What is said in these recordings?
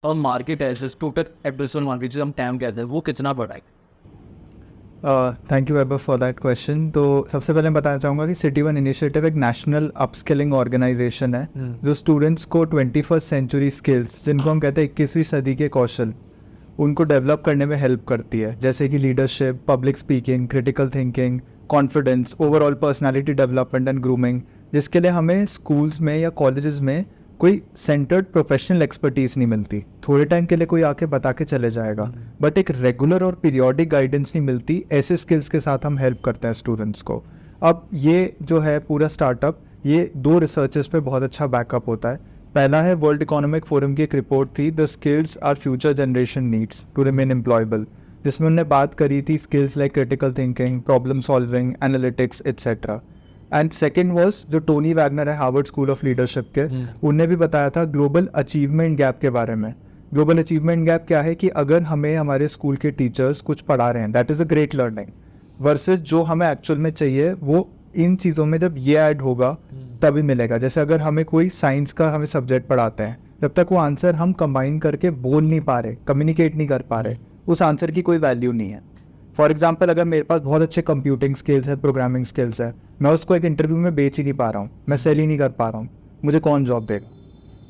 और मार्केट है जैसे टोटल एड्रेसेबल मार्केट जिसे हम टैम कहते हैं वो कितना बड़ा है? Thank you Vaibhav for that question. तो सबसे पहले मैं बताना चाहूँगा कि सिटी वन इनिशिएटिव एक नेशनल अपस्किलिंग ऑर्गेनाइजेशन है जो स्टूडेंट्स को 21st सेंचुरी स्किल्स, जिनको हम कहते हैं 21वीं सदी के कौशल, उनको डेवलप करने में हेल्प करती है, जैसे कि leadership, public speaking, critical thinking, confidence, overall personality development and grooming, जिसके लिए हमें स्कूल्स में या कॉलेजेस में कोई सेंटर्ड प्रोफेशनल एक्सपर्टीज़ नहीं मिलती। थोड़े टाइम के लिए कोई आके बता के चले जाएगा, बट एक रेगुलर और पीरियोडिक गाइडेंस नहीं मिलती। ऐसे स्किल्स के साथ हम हेल्प करते हैं स्टूडेंट्स को। अब ये जो है पूरा स्टार्टअप, ये 2 रिसर्चेस पे बहुत अच्छा बैकअप होता है। पहला है वर्ल्ड इकोनॉमिक फोरम की एक रिपोर्ट थी, the skills are future generation needs to remain employable, जिसमें उन्होंने बात करी थी skills like critical thinking, problem solving, analytics etcetera. And second was जो टोनी वैगनर है हार्वर्ड स्कूल ऑफ लीडरशिप के, उनने भी बताया था ग्लोबल अचीवमेंट गैप के बारे में। ग्लोबल अचीवमेंट गैप क्या है कि अगर हमें हमारे स्कूल के टीचर्स कुछ पढ़ा रहे हैं, that is a great learning, versus जो हमें एक्चुअल में चाहिए वो इन चीज़ों में जब ये ऐड होगा तभी मिलेगा। जैसे अगर हमें कोई साइंस का हमें सब्जेक्ट पढ़ाते हैं, जब तक वो आंसर हम कंबाइन करके बोल नहीं पा रहे, कम्युनिकेट नहीं कर पा रहे, उस आंसर की कोई वैल्यू नहीं है। फॉर एग्जाम्पल, अगर मेरे पास बहुत अच्छे कंप्यूटिंग स्किल्स है, प्रोग्रामिंग स्किल्स है, मैं उसको एक इंटरव्यू में बेच ही नहीं पा रहा हूँ, मैं सेल ही नहीं कर पा रहा हूँ, मुझे कौन जॉब देगा?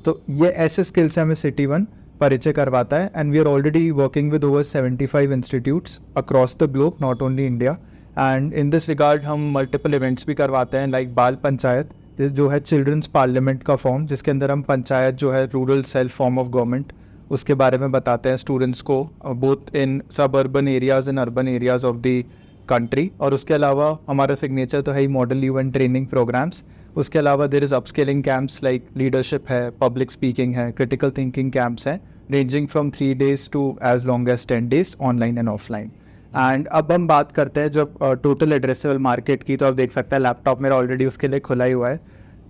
तो ये ऐसे स्किल्स से हमें सिटी वन परिचय करवाता है। And we are already working with over 75 institutes across the globe, not only India. And in this regard हम मल्टीपल इवेंट्स भी करवाते हैं, लाइक बाल पंचायत, जो है चिल्ड्रंस पार्लियामेंट का फॉर्म, जिसके अंदर हम पंचायत जो है rural self form of government, उसके बारे में बताते हैं स्टूडेंट्स को, both in suburban areas and urban areas of the country. और उसके अलावा हमारा सिग्नेचर तो है ही मॉडल इवेंट ट्रेनिंग प्रोग्राम्स। उसके अलावा there is upskilling camps like leadership है, पब्लिक स्पीकिंग है, क्रिटिकल थिंकिंग कैंप्स हैं, ranging from 3 days to as long as 10 days, online and offline. And अब हम बात करते हैं जब टोटल एड्रेसेबल मार्केट की, तो आप देख सकते हैं लैपटॉप मेरा ऑलरेडी उसके लिए खुला ही हुआ है।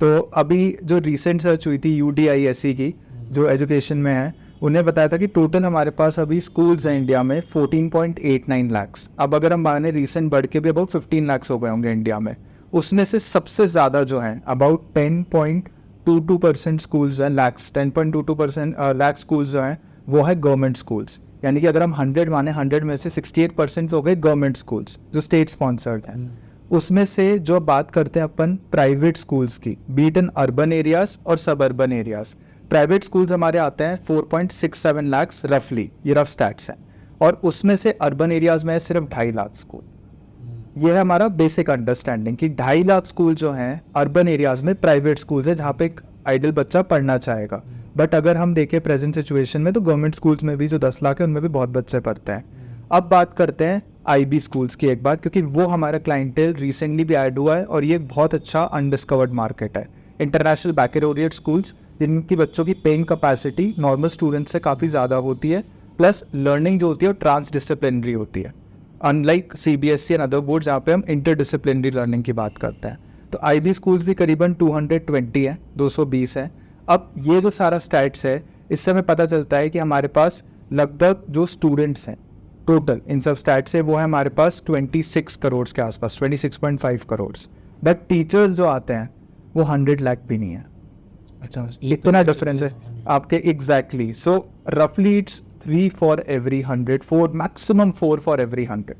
तो अभी जो रिसेंट सर्च हुई थी UDISE की, जो एजुकेशन में है, उन्हें बताया था कि टोटल हमारे पास अभी स्कूल्स हैं इंडिया में 14.89 लाख्स। अब अगर हम माने रिसेंट बढ़ के भी अबाउट 15 लाख्स हो गए होंगे इंडिया में, उसमें से सबसे ज़्यादा जो है अबाउट 10.22% स्कूल्स जो हैं, 10.22% लाख स्कूल्स जो हैं वो है गवर्नमेंट स्कूल्स। यानी कि अगर हम 100 माने, 100 में से 68% हो गए गवर्नमेंट स्कूल्स जो स्टेट स्पॉन्सर्ड हैं। उसमें से जो बात करते हैं अपन प्राइवेट स्कूल्स की, बीट इन अर्बन एरियाज और सब अर्बन एरियाज, प्राइवेट स्कूल्स हमारे आते हैं 4.67 लाख्स रफली, ये रफ स्टैट्स हैं। और उसमें से अर्बन एरियाज में है सिर्फ 2.5 लाख स्कूल। ये है हमारा बेसिक अंडरस्टैंडिंग कि 2.5 लाख स्कूल जो हैं अर्बन एरियाज में प्राइवेट स्कूल्स है, जहाँ पे एक आइडल बच्चा पढ़ना चाहेगा। बट अगर हम देखें प्रेजेंट सिचुएशन में, तो गवर्नमेंट स्कूल्स में भी जो 10 लाख है उनमें भी बहुत बच्चे पढ़ते हैं। अब बात करते हैं IB स्कूल्स की एक बात, क्योंकि वो हमारा क्लाइंटेल रिसेंटली भी ऐड हुआ है और ये बहुत अच्छा अनडिस्कवर्ड मार्केट है। इंटरनेशनल बैकलॉरिएट स्कूल्स, जिनकी बच्चों की पेइंग कैपेसिटी नॉर्मल स्टूडेंट्स से काफ़ी ज़्यादा होती है, प्लस लर्निंग जो होती है वो ट्रांसडिसिप्लिनरी होती है, unlike CBSE and other board जहाँ पे हम इंटरडिसिप्लिनरी लर्निंग की बात करते हैं। तो IB स्कूल्स भी करीबन 220 है, 220 है। अब ये जो सारा स्टैट्स है, इससे हमें पता चलता है कि हमारे पास लगभग जो स्टूडेंट्स हैं टोटल इन सब स्टैट्स से, वो है हमारे पास 26 करोड़ के आसपास, 26.5 करोड़। बट टीचर्स जो आते हैं वो 100 लाख भी नहीं है। अच्छा, इतना डिफरेंस है आपके। एग्जैक्टली, सो रफली it's 3 for every 100, 4 maximum 4 for every 100।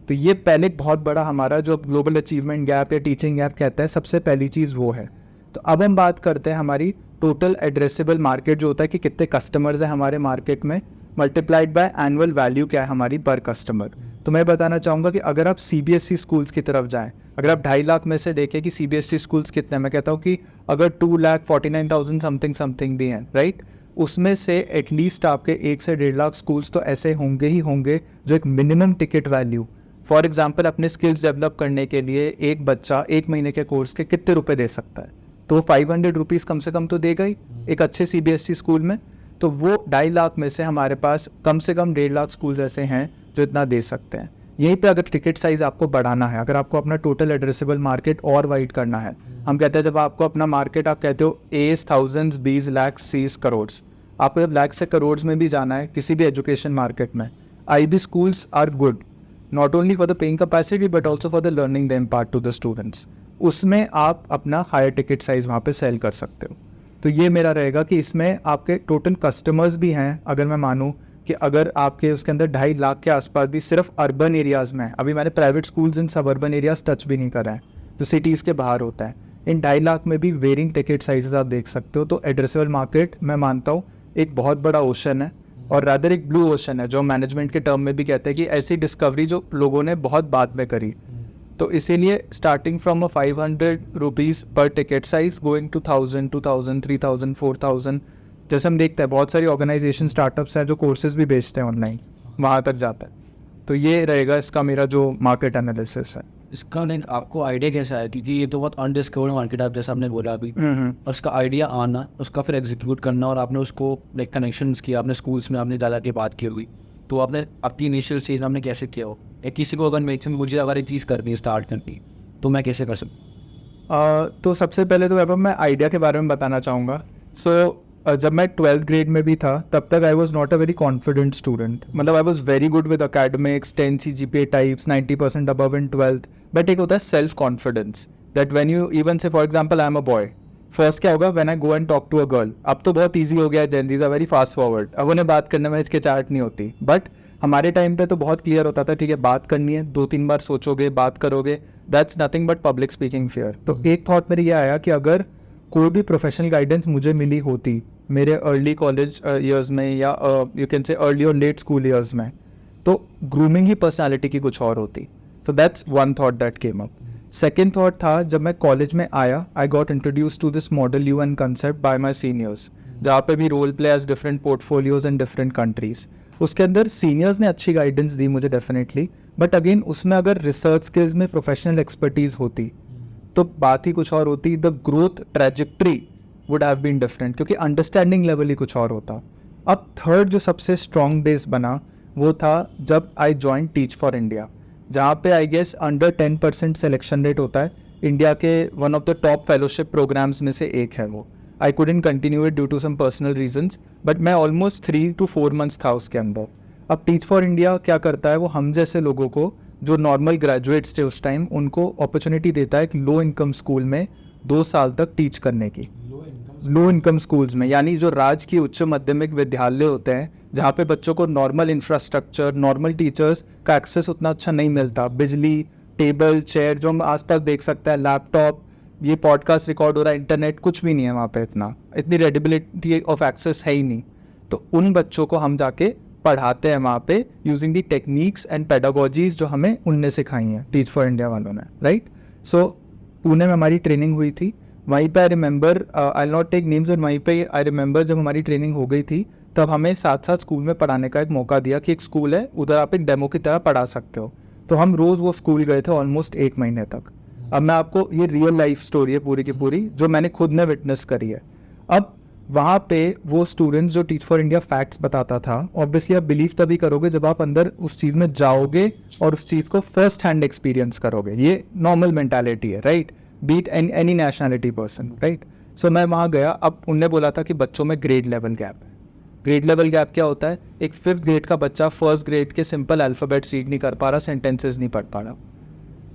तो ये पहले बहुत बड़ा हमारा जो ग्लोबल अचीवमेंट गैप या टीचिंग गैप कहता है, सबसे पहली चीज़ वो है। तो अब हम बात करते हैं हमारी टोटल एड्रेसेबल मार्केट जो होता है कि कितने कस्टमर्स हैं हमारे मार्केट में, मल्टीप्लाइड बाय एनुअल वैल्यू क्या है हमारी पर कस्टमर। तो मैं बताना चाहूँगा कि अगर आप CBSE स्कूल्स की तरफ जाएं, अगर आप 2.5 लाख में से देखें कि CBSE स्कूल्स कितने हैं, मैं कहता हूँ कि अगर 2,49,000 समथिंग भी हैं, राइट, उसमें से एटलीस्ट आपके 1 से 1.5 लाख स्कूल्स तो ऐसे होंगे ही होंगे जो एक minimum ticket value, for example अपने स्किल्स डेवलप करने के लिए एक बच्चा 1 महीने के कोर्स के कितने रुपए दे सकता है, तो 500 रुपीज़ कम से कम तो देगा ही एक अच्छे CBSE स्कूल में। तो वो 2.5 लाख में से हमारे पास कम से कम 1.5 लाख स्कूल्स ऐसे हैं जो इतना दे सकते हैं। यहीं पे अगर टिकट साइज़ आपको बढ़ाना है, अगर आपको अपना टोटल एड्रेसेबल मार्केट और वाइड करना है, हम कहते हैं जब आपको अपना मार्केट, आप कहते हो A's thousands, B's lakh, C's crore, आपको जब लाख से करोड़ में भी जाना है किसी भी एजुकेशन मार्केट में, IB schools are good not only for the paying capacity but also for the learning the impart to the students. उसमें आप अपना हायर टिकट साइज़ वहाँ पे सेल कर सकते हो। तो ये मेरा रहेगा कि इसमें आपके टोटल कस्टमर्स भी हैं, अगर मैं मानूँ कि अगर आपके उसके अंदर 2.5 लाख के आसपास भी सिर्फ अर्बन एरियाज़ में है, अभी मैंने private schools in suburban areas touch भी नहीं करा है, जो सिटीज़ के बाहर होता है, इन 2.5 लाख में भी वेरिंग टिकट साइजेस आप देख सकते हो। तो एड्रेसेबल मार्केट मैं मानता हूँ एक बहुत बड़ा ओशन है, और रादर एक ब्लू ओशन है, जो मैनेजमेंट के टर्म में भी कहते हैं कि ऐसी डिस्कवरी जो लोगों ने बहुत बाद में करी। तो इसीलिए स्टार्टिंग फ्रॉम 500 रुपीज़ पर टिकट साइज गोइंग टू 1000, 2000, 3000, 4000, जैसे हम देखते हैं बहुत सारी ऑर्गेनाइजेशन स्टार्टअप्स हैं जो कोर्सेज भी बेचते हैं ऑनलाइन, वहाँ तक जाता है। तो ये रहेगा इसका मेरा जो मार्केट एनालिसिस है। इसका लाइक आपको आइडिया कैसा है, क्योंकि ये तो बहुत अनडिस्कवर्ड मार्केट है जैसा आपने बोला अभी, और उसका आइडिया आना, उसका फिर एग्जीक्यूट करना, और आपने उसको लाइक कनेक्शंस किया, आपने स्कूल्स में आपने दादा की बात की होगी, तो आपने आपकी इनिशियल स्टेज में आपने कैसे किया हो, या किसी को अगर मुझे अगर एक चीज़ करनी है स्टार्ट करनी तो मैं कैसे कर सकूँ? तो सबसे पहले तो वैभव मैं आइडिया के बारे में बताना चाहूँगा। सो जब मैं 12th ग्रेड में भी था तब तक I was not a very confident student, मतलब I was very good with academics, 10 CGPA types, 90% above in 12th, but एक होता है self confidence that when you even say for example I am a boy, first क्या होगा when I go and talk to a girl, अब तो बहुत easy हो गया है, Gen Zs are very fast forward, अब उन्हें बात करने में हिचकिचाहट नहीं होती, बट हमारे टाइम पे तो बहुत क्लियर होता था, ठीक है बात करनी है, 2-3 बार सोचोगे, बात करोगे, that's nothing but public speaking fear. तो एक थॉट मेरी ये आया कि अगर कोई भी प्रोफेशनल गाइडेंस मुझे मिली होती मेरे अर्ली कॉलेज ईयर्स में, या यू कैन से अर्ली और लेट स्कूल ईयर्स में, तो ग्रूमिंग ही पर्सनालिटी की कुछ और होती। So that's one thought that came up. Second thought था जब मैं कॉलेज में आया, I got introduce to this model UN concept by my seniors, जहाँ पे भी role play as different portfolios in different countries. उसके अंदर सीनियर्स ने अच्छी गाइडेंस दी मुझे डेफिनेटली, बट अगेन उसमें अगर रिसर्च स्किल्स में प्रोफेशनल एक्सपर्टीज होती तो बात ही कुछ और होती, the growth trajectory would have been different, क्योंकि अंडरस्टैंडिंग लेवल ही कुछ और होता। अब थर्ड जो सबसे स्ट्रॉन्ग बेस बना वो था जब I join teach for India, जहाँ पे I guess under 10% selection rate होता है, इंडिया के one of the top fellowship programs में से एक है वो। I couldn't continue it due to some personal reasons, but मैं ऑलमोस्ट 3 to 4 months था उसके अंदर। अब टीच फॉर इंडिया क्या करता है, वो हम जैसे लोगों को जो नॉर्मल ग्रेजुएट्स थे उस टाइम, उनको अपॉर्चुनिटी देता है कि लो इनकम स्कूल में 2 साल तक टीच करने की। लो इनकम स्कूल्स में, यानी जो राजकीय उच्च माध्यमिक विद्यालय होते हैं जहाँ पे बच्चों को नॉर्मल इंफ्रास्ट्रक्चर, नॉर्मल टीचर्स का एक्सेस उतना अच्छा नहीं मिलता, बिजली, टेबल, चेयर जो हम आसपास देख सकते हैं, लैपटॉप, ये पॉडकास्ट रिकॉर्ड हो रहा है, इंटरनेट इतनी नहीं है वहाँ पे, इतनी रेडिबिलिटी ऑफ एक्सेस है ही नहीं। तो उन बच्चों को हम जाके पढ़ाते हैं वहाँ पे यूजिंग दी टेक्निक्स एंड पेडागोजीज जो हमें उनने सिखाई हैं टीच फॉर इंडिया वालों ने, राइट। सो पुणे में हमारी ट्रेनिंग हुई थी, वहीं पे I remember, I not take names, और वहीं पे आई रिमेंबर जब हमारी ट्रेनिंग हो गई थी तब हमें साथ साथ स्कूल में पढ़ाने का एक मौका दिया कि एक स्कूल है उधर आप एक डेमो की तरह पढ़ा सकते हो। तो हम रोज़ वो स्कूल गए थे ऑलमोस्ट 1 महीने तक। अब मैं आपको, ये रियल लाइफ स्टोरी है पूरी की पूरी जो मैंने खुद ने विटनेस करी है। अब वहाँ पे वो स्टूडेंट्स जो टीच फॉर इंडिया फैक्ट्स बताता था, ऑब्वियसली आप बिलीव तभी करोगे जब आप अंदर उस चीज़ में जाओगे और उस चीज़ को फर्स्ट हैंड एक्सपीरियंस करोगे। ये नॉर्मल मेंटालिटी है, right, be it any nationality person, right. So मैं वहाँ गया, अब उनने बोला था कि बच्चों में ग्रेड लेवल गैप है। ग्रेड लेवल गैप क्या होता है, एक 5th ग्रेड का बच्चा 1st ग्रेड के सिंपल अल्फ़ाबेट्स रीड नहीं कर पा रहा, सेंटेंसेस नहीं पढ़ पा रहा।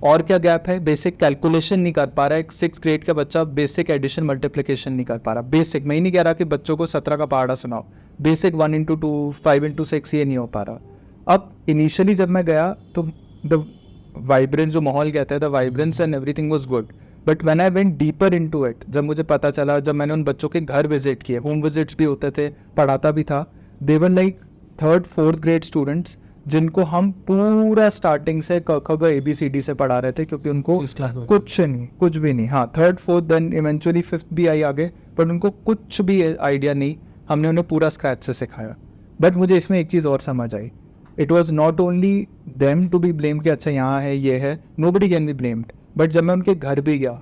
और क्या गैप है, बेसिक कैलकुलेशन नहीं कर पा रहा है, एक 6th ग्रेड का बच्चा बेसिक एडिशन मल्टीप्लिकेशन नहीं कर पा रहा। बेसिक, मैं ही नहीं कह रहा कि बच्चों को 17 का पहाड़ा सुनाओ, बेसिक 1 into 2, 5 into 6 ये नहीं हो पा रहा। अब इनिशियली जब मैं गया तो द वाइब्रेंस, जो माहौल कहते हैं, the vibrance and everything was good, but when I went deeper into it, जब मुझे पता चला, जब मैंने उन बच्चों के घर विजिट किए, होम विजिट्स भी होते थे, पढ़ाता भी था, they were like 3rd 4th grade students जिनको हम पूरा स्टार्टिंग से क ख ग ABCD से पढ़ा रहे थे, क्योंकि उनको कुछ भी नहीं, हाँ 3rd 4th then eventually 5th भी आई आगे, बट उनको कुछ भी आइडिया नहीं, हमने उन्हें पूरा स्क्रैच से सिखाया। बट मुझे इसमें एक चीज़ और समझ आई, it was not only them to be blame कि अच्छा यहाँ है, ये है, nobody can be blamed, but जब मैं उनके घर भी गया,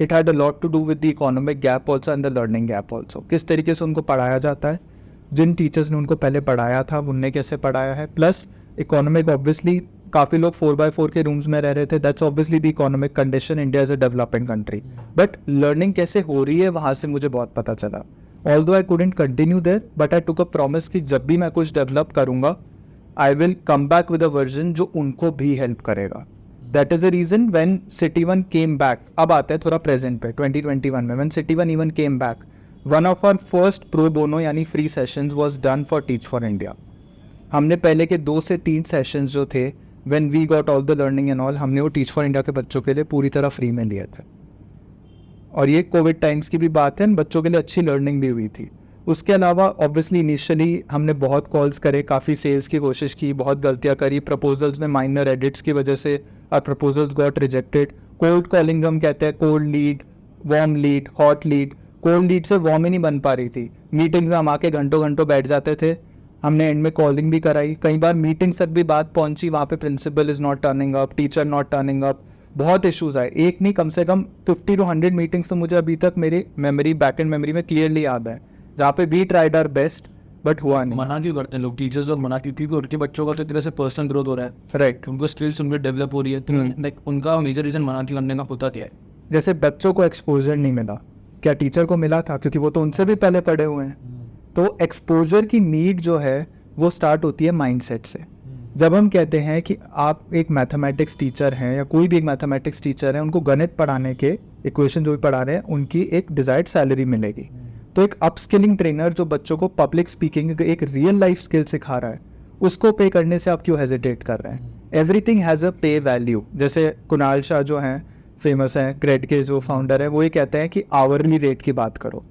it had a lot to do with the economic gap also and the learning gap also. किस तरीके से उनको पढ़ाया जाता है, जिन टीचर्स ने उनको पहले पढ़ाया था उनने कैसे पढ़ाया है, प्लस इकोनॉमिक, ऑब्वियसली काफ़ी लोग 4x4 के रूम्स में रह रहे थे, that's obviously the economic condition, India is a developing country, but learning कैसे हो रही है वहाँ से मुझे बहुत पता चला। Although I couldn't continue there, but I took a promise कि जब भी मैं कुछ डेवलप करूँगा I will come back with a version जो उनको भी हेल्प करेगा। That is the reason when City 1 came back, अब आते हैं थोड़ा प्रेजेंट पे 2021 में, when City 1 even came back, one of our first pro bono यानी free sessions was done for Teach for India. हमने पहले के 2 से 3 सेशंस जो थे when we got all the learning and all, हमने वो टीच फॉर इंडिया के बच्चों के लिए पूरी तरह फ्री में लिए थे। और ये कोविड टाइम्स की भी बात है, बच्चों के लिए अच्छी लर्निंग भी हुई थी। उसके अलावा ऑब्वियसली इनिशियली हमने बहुत कॉल्स करे, काफ़ी सेल्स की कोशिश की, बहुत गलतियाँ करी, प्रपोजल्स में माइनर एडिट्स की वजह से our proposals got rejected. Cold calling हम कहते हैं, cold lead, warm lead, hot lead. Cold lead से वार्म ही नहीं बन पा रही थी। मीटिंग्स में हम आके घंटों घंटों बैठ जाते थे, हमने एंड में कॉलिंग भी कराई, कई बार मीटिंग्स तक भी बात पहुंची, वहाँ पे principal is not turning up, teacher not turning up, बहुत इश्यूज आए। एक नहीं, कम से कम 50 to 100 मीटिंग्स तो मुझे अभी तक मेरी मेमोरी, बैक एंड मेमोरी में क्लियरली याद है, जहाँ पे we tried our best but हुआ नहीं। मना क्यों करते हैं लोग, टीचर्स लोग मना क्योंकि उनके बच्चों का तो एक तरह से पर्सनल ग्रोथ हो रहा है, राइट। उनको स्किल्स उनमें डेवलप हो रही है, तो लाइक उनका मेजर रीज़न मना क्यों करने का होता क्या है? जैसे बच्चों को एक्सपोजर नहीं मिला, क्या टीचर को मिला था? क्योंकि वो तो उनसे भी पहले पढ़े हुए हैं। तो एक्सपोजर की नीड जो है वो स्टार्ट होती है माइंडसेट से। जब हम कहते हैं कि आप एक मैथमेटिक्स टीचर हैं या कोई भी एक मैथमेटिक्स टीचर है, उनको गणित पढ़ाने के इक्वेशन जो भी पढ़ा रहे हैं उनकी एक डिजायर्ड सैलरी मिलेगी। तो एक अपस्किलिंग ट्रेनर जो बच्चों को पब्लिक स्पीकिंग एक रियल लाइफ स्किल सिखा रहा है, उसको पे करने से आप क्यों हेजिटेट कर रहे हैं? एवरीथिंग हैज़ अ पे वैल्यू। जैसे कुणाल शाह जो हैं, फेमस हैं, क्रेड के जो फाउंडर है, वो ये कहते हैं कि आवरली रेट की बात करो,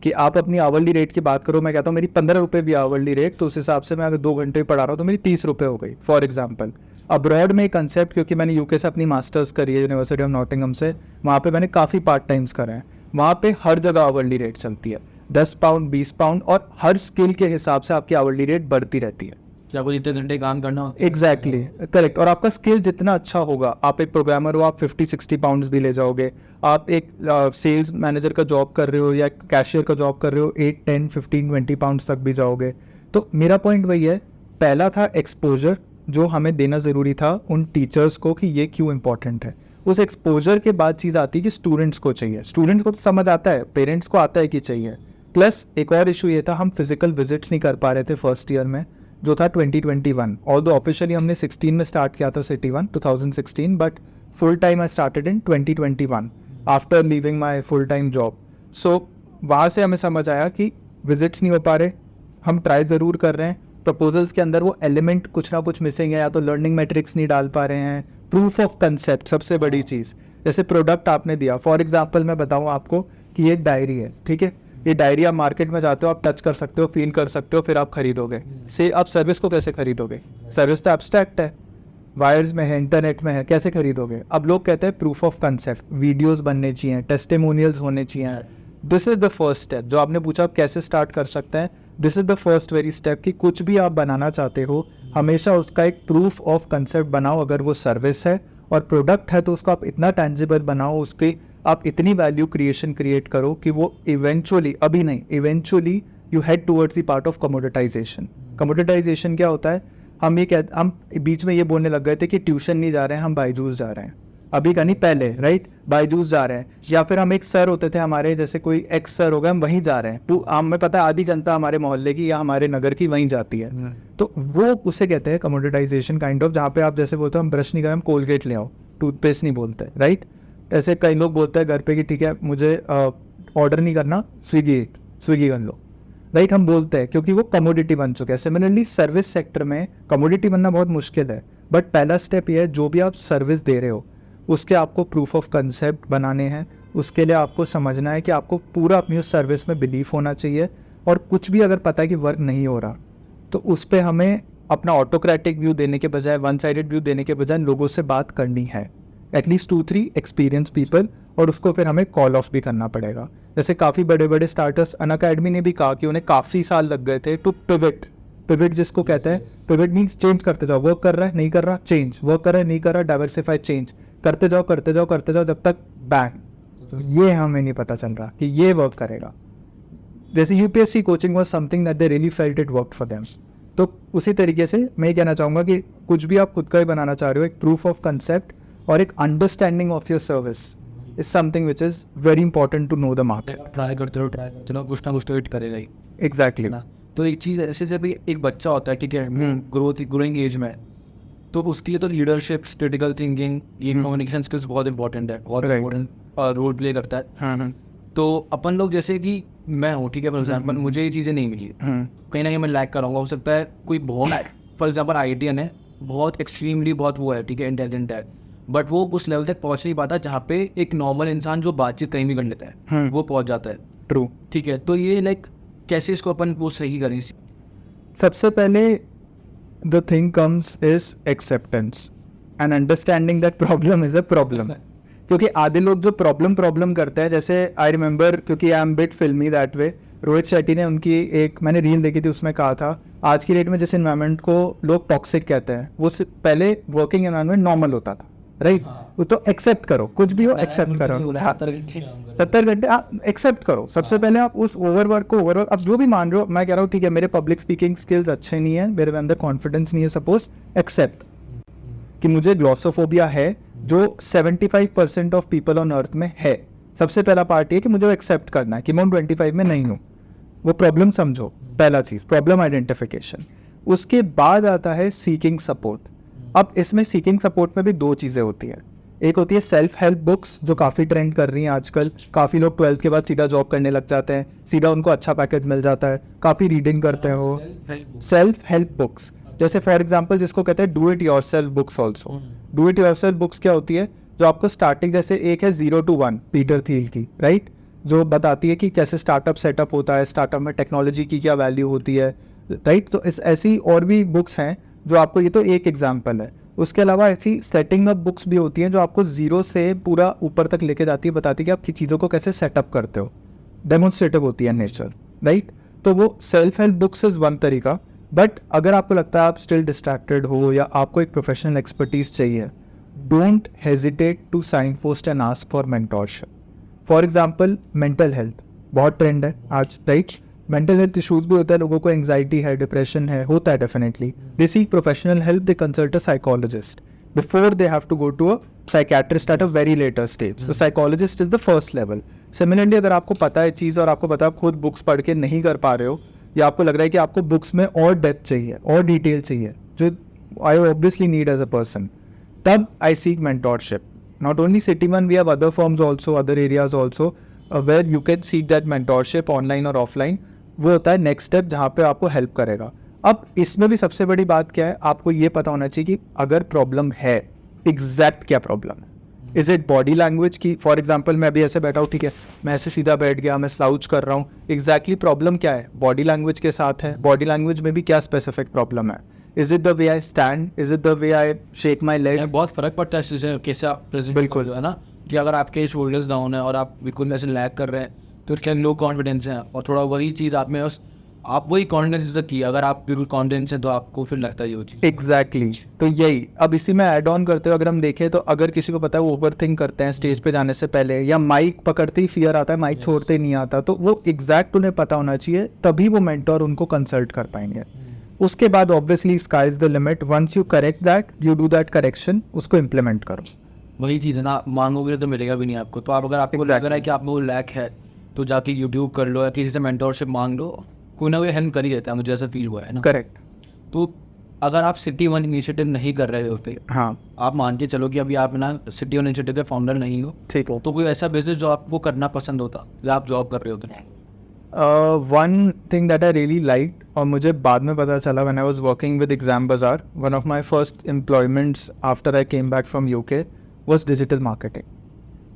कि आप अपनी आवरली रेट की बात करो। मैं कहता हूँ मेरी 15 रुपये भी आवरली रेट, तो उस हिसाब से मैं अगर 2 घंटे पढ़ा रहा हूँ तो मेरी 30 रुपये हो गई, फॉर एग्जाम्पल। अब्रॉड में कंसेप्ट, क्योंकि मैंने यूके से अपनी मास्टर्स करी है यूनिवर्सिटी ऑफ नॉटिंघम से, वहाँ पे मैंने काफ़ी पार्ट टाइम्स करे हैं। वहाँ पे हर जगह आवरली रेट चलती है, 10 पाउंड, 20 पाउंड, और हर स्किल के हिसाब से आपकी आवरली रेट बढ़ती रहती है। क्या आपको जितने घंटे काम करना होता है? Exactly, correct. और आपका स्किल जितना अच्छा होगा, आप एक प्रोग्रामर हो, आप 50-60 पाउंड्स भी ले जाओगे। आप एक सेल्स मैनेजर का जॉब कर रहे हो या कैशियर का जॉब कर रहे हो, 8, 10, 15, 20 पाउंड्स तक भी जाओगे। तो मेरा पॉइंट वही है, पहला था एक्सपोजर जो हमें देना ज़रूरी था उन टीचर्स को कि ये क्यों इंपॉर्टेंट है। उस एक्सपोजर के बाद चीज़ आती है कि स्टूडेंट्स को चाहिए। स्टूडेंट्स को तो समझ आता है, पेरेंट्स को आता है कि चाहिए। प्लस एक और इशू ये था, हम फिजिकल विजिट्स नहीं कर पा रहे थे फर्स्ट ईयर में, जो था 2021। ऑल्दो ऑफिशियली हमने 16 में स्टार्ट किया था City 1 2016, but full time I started in 2021 after leaving my full time job. So वहाँ से हमें समझ आया कि विजिट्स नहीं हो पा रहे, हम ट्राई ज़रूर कर रहे हैं, प्रपोजल्स के अंदर वो एलिमेंट कुछ ना कुछ मिसिंग है, या तो लर्निंग मैट्रिक्स नहीं डाल पा रहे हैं, प्रूफ ऑफ कंसेप्ट सबसे बड़ी चीज़। जैसे प्रोडक्ट आपने दिया, फॉर एग्जाम्पल मैं बताऊँ आपको कि ये एक डायरी है, ठीक है, ये डायरी आप मार्केट में जाते हो, आप टच कर सकते हो, फील कर सकते हो, फिर आप खरीदोगे। से आप सर्विस को कैसे खरीदोगे? सर्विस तो एब्स्ट्रैक्ट है, वायर्स में है, इंटरनेट में है, कैसे खरीदोगे? अब लोग कहते हैं प्रूफ ऑफ कंसेप्ट, वीडियोस बनने चाहिए, टेस्टिमोनियल्स होने चाहिए। This is the first step. जो आपने पूछा आप कैसे स्टार्ट कर सकते हैं, this is the first worry step कि कुछ भी आप बनाना चाहते हो, हमेशा उसका एक प्रूफ ऑफ कंसेप्ट बनाओ। अगर वो सर्विस है और प्रोडक्ट है तो उसको आप इतना टेंजिबल बनाओ, उसकी आप इतनी वैल्यू क्रिएशन क्रिएट करो कि वो इवेंचुअली, अभी नहीं, eventually you head towards the part of commoditization. Commoditization क्या होता है? हम बीच में ये बोलने लग गए थे कि ट्यूशन नहीं जा रहे हैं, हम बायजूस जा रहे हैं। अभी का नहीं, पहले, राइट, बायजूस जा रहे हैं। या फिर हम एक सर होते थे हमारे, जैसे कोई एक्स सर हो गए, हम वहीं जा रहे हैं। तो हमें पता है आधी जनता हमारे मोहल्ले की या हमारे नगर की वहीं जाती है। तो वो उसे कहते हैं कमोडिटाइजेशन काइंड ऑफ, जहाँ पे आप जैसे बोलते हो हम ब्रश नहीं करें, हम कोलगेट ले आओ, टूथपेस्ट नहीं बोलते, राइट। ऐसे कई लोग बोलते हैं घर पे कि ठीक है मुझे ऑर्डर नहीं करना, स्विगी कर लो, राइट, हम बोलते हैं क्योंकि वो कमोडिटी बन चुका है। सिमिलरली सर्विस सेक्टर में कमोडिटी बनना बहुत मुश्किल है, बट पहला स्टेप ये है, जो भी आप सर्विस दे रहे हो उसके आपको प्रूफ ऑफ कंसेप्ट बनाने हैं। उसके लिए आपको समझना है कि आपको पूरा अपनी उस सर्विस में बिलीफ होना चाहिए, और कुछ भी अगर पता है कि वर्क नहीं हो रहा तो उस पर हमें अपना ऑटोक्रेटिक व्यू देने के बजाय, वन साइडेड व्यू देने के बजाय लोगों से बात करनी है, एटलीस्ट 2-3 एक्सपीरियंस पीपल, और उसको फिर हमें कॉल ऑफ भी करना पड़ेगा। जैसे काफ़ी बड़े बड़े स्टार्टअप्स, अनअकैडमी ने भी कहा कि उन्हें काफ़ी साल लग गए थे टू पिवट जिसको कहते हैं, पिवट मीन्स चेंज करते जाओ, वर्क कर रहा है नहीं कर रहा चेंज, वर्क कर रहा है नहीं कर रहा डाइवर्सिफाई चेंज, करते जाओ जब तक बैंग ये हमें नहीं पता चल रहा कि ये वर्क करेगा। जैसे UPSC coaching was something that they really felt it worked for them. तो उसी तरीके से मैं ये कहना चाहूँगा कि कुछ भी आप खुद का ही बनाना चाह रहे हो, एक प्रूफ ऑफ कंसेप्ट और एक understanding of your service is something which is very important to know the market. Try करते रहो कुछ ना कुछ तो हिट करेगा ही। एग्जैक्टली ना, तो एक चीज़ ऐसे जब एक बच्चा होता है, ठीक है, ग्रोइंग एज में, तो उसके लिए तो लीडरशिप, क्रिटिकल थिंकिंग, ये कम्युनिकेशन स्किल्स बहुत इंपॉर्टेंट है, बहुत इंपॉर्टेंट रोल प्ले करता है। तो अपन लोग जैसे कि मैं हूँ, ठीक है, फॉर एग्जाम्पल मुझे ये चीज़ें नहीं मिली, कहीं ना कहीं मैं लैक कराऊंगा। हो सकता है कोई बहुत फॉर एग्जाम्पल आईटीएन है, बहुत एक्सट्रीमली बहुत वो है, ठीक है, इंटेलिजेंट है, बट वो उस लेवल तक पहुँच नहीं पाता जहाँ पे एक नॉर्मल इंसान जो बातचीत कहीं भी कर लेता है वो पहुँच जाता है। ट्रू। ठीक है, तो ये लाइक कैसे इसको अपन वो सही करें? सबसे पहले the thing comes is acceptance and understanding that problem is a problem. क्योंकि आधे लोग जो प्रॉब्लम करते हैं, जैसे आई रिमेंबर, क्योंकि आई एम बिट फिल्मी दैट वे, रोहित शेट्टी ने उनकी एक मैंने रील देखी थी, उसमें कहा था आज की डेट में जिस इन्वायरमेंट को लोग टॉक्सिक कहते हैं वो पहले वर्किंग इन्वायरमेंट नॉर्मल होता था, राइट? वो तो एक्सेप्ट करो, कुछ भी हो एक्सेप्ट करो, 70 घंटे आप एक्सेप्ट करो। सबसे पहले आप उस ओवरवर्क को ओवरवर्क, अब जो भी मान रहे हो, मैं कह रहा हूँ ठीक है मेरे पब्लिक स्पीकिंग स्किल्स अच्छे नहीं है, मेरे अंदर कॉन्फिडेंस नहीं है, सपोज एक्सेप्ट कि मुझे ग्लॉसोफोबिया है जो 75% ऑफ पीपल ऑन अर्थ में है। सबसे पहला पार्ट ये कि मुझे एक्सेप्ट करना है कि मैं 25 में नहीं हूँ, वो प्रॉब्लम समझो, पहला चीज़ प्रॉब्लम आइडेंटिफिकेशन। उसके बाद आता है सीकिंग सपोर्ट। अब इसमें सीकिंग सपोर्ट में भी दो चीज़ें होती है, एक होती है सेल्फ हेल्प बुक्स जो काफ़ी ट्रेंड कर रही हैं आजकल, काफ़ी लोग 12th के बाद सीधा जॉब करने लग जाते हैं, सीधा उनको अच्छा पैकेज मिल जाता है, काफ़ी रीडिंग करते हैं वो। सेल्फ हेल्प बुक्स जैसे फॉर एग्जांपल जिसको कहते हैं do it yourself books also. Do it yourself books क्या होती है, जो आपको स्टार्टिंग, जैसे एक है 0 to 1 पीटर थियल की, राइट, जो बताती है कि कैसे स्टार्टअप सेटअप होता है, स्टार्टअप में टेक्नोलॉजी की क्या वैल्यू होती है, राइट? तो ऐसी और भी बुक्स हैं जो आपको, ये तो एक एग्जाम्पल है। उसके अलावा ऐसी सेटिंग अप बुक्स भी होती हैं जो आपको 0 से पूरा ऊपर तक लेके जाती है, बताती है कि आप की चीज़ों को कैसे सेटअप करते हो, डेमोन्स्ट्रेटिव होती है नेचर, राइट? तो वो self help books is one तरीका। बट अगर आपको लगता है आप स्टिल डिस्ट्रैक्टेड हो या आपको एक प्रोफेशनल एक्सपर्टीज चाहिए, don't hesitate to sign post and ask for mentorship. For example mental health बहुत ट्रेंड है आज, राइट? मेंटल हेल्थ इशूज भी होता है, लोगों को एंग्जाइटी है, डिप्रेशन है, होता है definitely. They seek professional help, they consult a psychologist before they have to go to a psychiatrist at a very later stage. तो psychologist is the first level. Similarly अगर आपको पता है चीज़ और आपको पता है आप खुद बुक्स पढ़ के नहीं कर पा रहे हो, या आपको लग रहा है कि आपको बुक्स में और डेप्थ चाहिए और डिटेल चाहिए, जो I obviously need as a person, तब I seek mentorship. Not only City1, we have other forms also, other areas also where you can seek that mentorship online और ऑफलाइन। वो होता है नेक्स्ट स्टेप जहाँ पे आपको हेल्प करेगा। अब इसमें भी सबसे बड़ी बात क्या है, आपको ये पता होना चाहिए कि अगर प्रॉब्लम है, एग्जैक्ट क्या प्रॉब्लम है। इज इट बॉडी लैंग्वेज की, फॉर एग्जाम्पल मैं अभी ऐसे बैठा हूँ, ठीक है, मैं ऐसे सीधा बैठ गया, मैं स्लाउच कर रहा हूँ, एग्जैक्टली प्रॉब्लम क्या है, बॉडी लैंग्वेज के साथ है। बॉडी लैंग्वेज में भी क्या स्पेसिफिक प्रॉब्लम है, is it the way I stand, is it the way I shake my leg. बहुत फर्क पड़ता है इससे कैसे आप प्रेजेंट, बिल्कुल है ना, कि अगर आपके शोल्डर्स डाउन है और आप बिल्कुल ऐसे लैग कर रहे हैं तो क्या लो कॉन्फिडेंस है, और थोड़ा वही चीज़ आप में आप वही कॉन्फिडेंस से की, अगर आप बिल्कुल कॉन्फिडेंस है तो आपको फिर लगता है ये चीज़। एग्जैक्टली तो यही अब इसी में ऐड ऑन करते हुए अगर हम देखें तो अगर किसी को पता है वो ओवर थिंक करते हैं स्टेज पे जाने से पहले, या माइक पकड़ते ही फियर आता है, माइक छोड़ते ही नहीं आता, तो वो एग्जैक्ट उन्हें पता होना चाहिए, तभी वो मेंटोर उनको कंसल्ट कर पाएंगे। उसके बाद obviously sky is the limit, once you correct that, you do that correction, उसको इम्प्लीमेंट करो। वही चीज़ है ना, मांगोगे तो मिलेगा भी नहीं आपको। तो आप अगर आपको लग रहा है कि आप में वो लैक है तो जाके यूट्यूब कर लो या किसी से मेंटोरशिप मांग लो, कोई ना कोई हेल्प कर ही देता है, मुझे ऐसा फील हुआ है ना। करेक्ट। तो अगर आप City1 इनिशिएटिव नहीं कर रहे हो पे, हाँ, आप मान के चलो कि अभी आप ना City1 इनिशिएटिव के फाउंडर नहीं हो, ठीक है, तो कोई ऐसा बिजनेस जो आपको करना पसंद होता या आप जॉब कर रहे होते? One thing that I really like, और मुझे बाद में पता चला when I was working with exam Bazaar, one of my first employments after I came back from UK was digital marketing.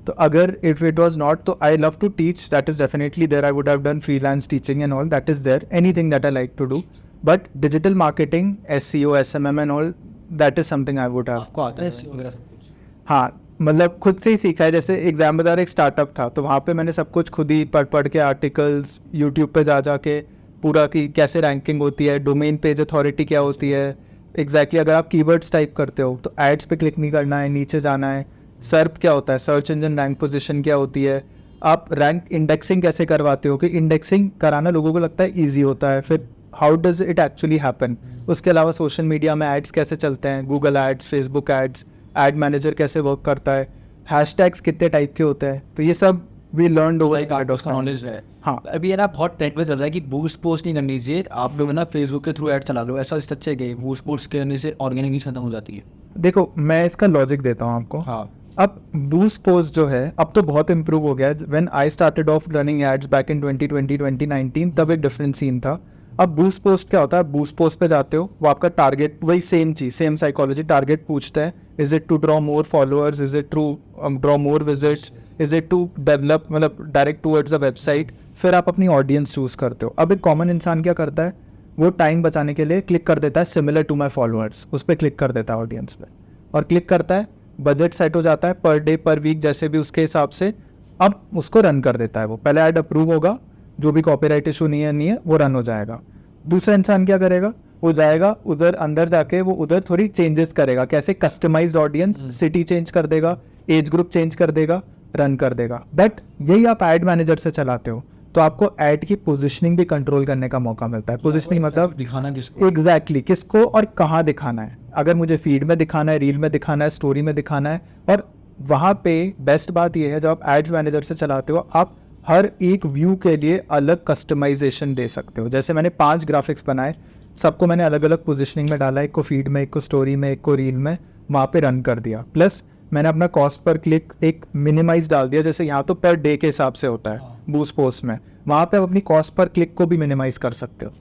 तो अगर इफ इट वाज नॉट, तो I love to teach, that is definitely there, I would have done freelance teaching and all, that is there, anything that I like to do, but digital marketing, SEO, SMM and all, that is something I would have. आपको आता है वगैरह सब कुछ? हाँ, मतलब खुद से ही सीखा है। जैसे एग्जाम बाजार एक स्टार्टअप था, तो वहाँ पे मैंने सब कुछ खुद ही पढ़ के, आर्टिकल्स यूट्यूब पे जा के पूरा कि कैसे रैंकिंग होती है, डोमेन पेज अथॉरिटी क्या होती है, एग्जैक्टली अगर आप कीवर्ड्स टाइप करते हो तो एड्स पे क्लिक नहीं करना है, नीचे जाना है। सर्प क्या होता है, सर्च इंजन रैंक पोजीशन क्या होती है, आप रैंक इंडेक्सिंग कैसे करवाते हो, कि इंडेक्सिंग कराना लोगों को लगता है ईजी होता है, फिर how does it actually happen. उसके अलावा सोशल मीडिया में एड्स कैसे चलते हैं, Google ads, Facebook ads, ad manager कैसे वर्क करता है, हैशटैग्स कितने टाइप के होते हैं, तो ये सब वी लर्नड ओवर नॉलेज है। हाँ, अभी ये ना बहुत ट्रेंड में चल रहा है कि बूस्ट पोस्ट नहीं करनी चाहिए, आप लोग ना फेसबुक के थ्रू ऐड चला लो, ऐसा सच है कि बूस्ट पोस्ट करने से ऑर्गेनिक खत्म हो जाती है? देखो मैं इसका लॉजिक देता हूँ आपको। हाँ, अब बूस्ट पोस्ट जो है अब तो बहुत इम्प्रूव हो गया है. When I started off running ads back in 2020 2019 तब एक डिफरेंट सीन था. अब बूस्ट पोस्ट क्या होता है, बूस्ट पोस्ट पे जाते हो, वो आपका टारगेट वही सेम चीज़, सेम साइकोलॉजी, टारगेट पूछता है is it to draw more followers, is it to draw more visits, is it to develop, मतलब डायरेक्ट टूवर्ड्स अ वेबसाइट. फिर आप अपनी ऑडियंस चूज करते हो. अब एक कॉमन इंसान क्या करता है, वो टाइम बचाने के लिए क्लिक कर देता है सिमिलर टू माई फॉलोअर्स, उस पर क्लिक कर देता है ऑडियंस पे, और क्लिक करता है, बजट सेट हो जाता है पर डे पर वीक जैसे भी उसके हिसाब से. अब उसको रन कर देता है. वो पहले ऐड अप्रूव होगा, जो भी कॉपीराइट इशू नहीं है वो रन हो जाएगा. दूसरा इंसान क्या करेगा, वो जाएगा उधर अंदर जाके वो उधर थोड़ी चेंजेस करेगा. कैसे, कस्टमाइज्ड ऑडियंस, सिटी चेंज कर देगा, एज ग्रुप चेंज कर देगा, रन कर देगा. बट यही आप एड मैनेजर से चलाते हो तो आपको एड की पोजीशनिंग भी कंट्रोल करने का मौका मिलता है. पोजीशनिंग मतलब दिखाना किसको, एग्जैक्टली किसको और कहाँ दिखाना है. अगर मुझे फीड में दिखाना है, रील में दिखाना है, स्टोरी में दिखाना है. और वहाँ पे बेस्ट बात यह है, जब आप एड्स मैनेजर से चलाते हो आप हर एक व्यू के लिए अलग कस्टमाइजेशन दे सकते हो. जैसे मैंने 5 ग्राफिक्स बनाए, सबको मैंने अलग अलग पोजीशनिंग में डाला, एक को फीड में, एक को स्टोरी में, एक को रील में, वहाँ पे रन कर दिया. प्लस मैंने अपना कॉस्ट पर क्लिक एक मिनिमाइज डाल दिया. जैसे यहाँ तो पर डे के हिसाब से होता है बूस्ट पोस्ट में, वहाँ पे आप अपनी कॉस्ट पर क्लिक को भी मिनिमाइज कर सकते हो.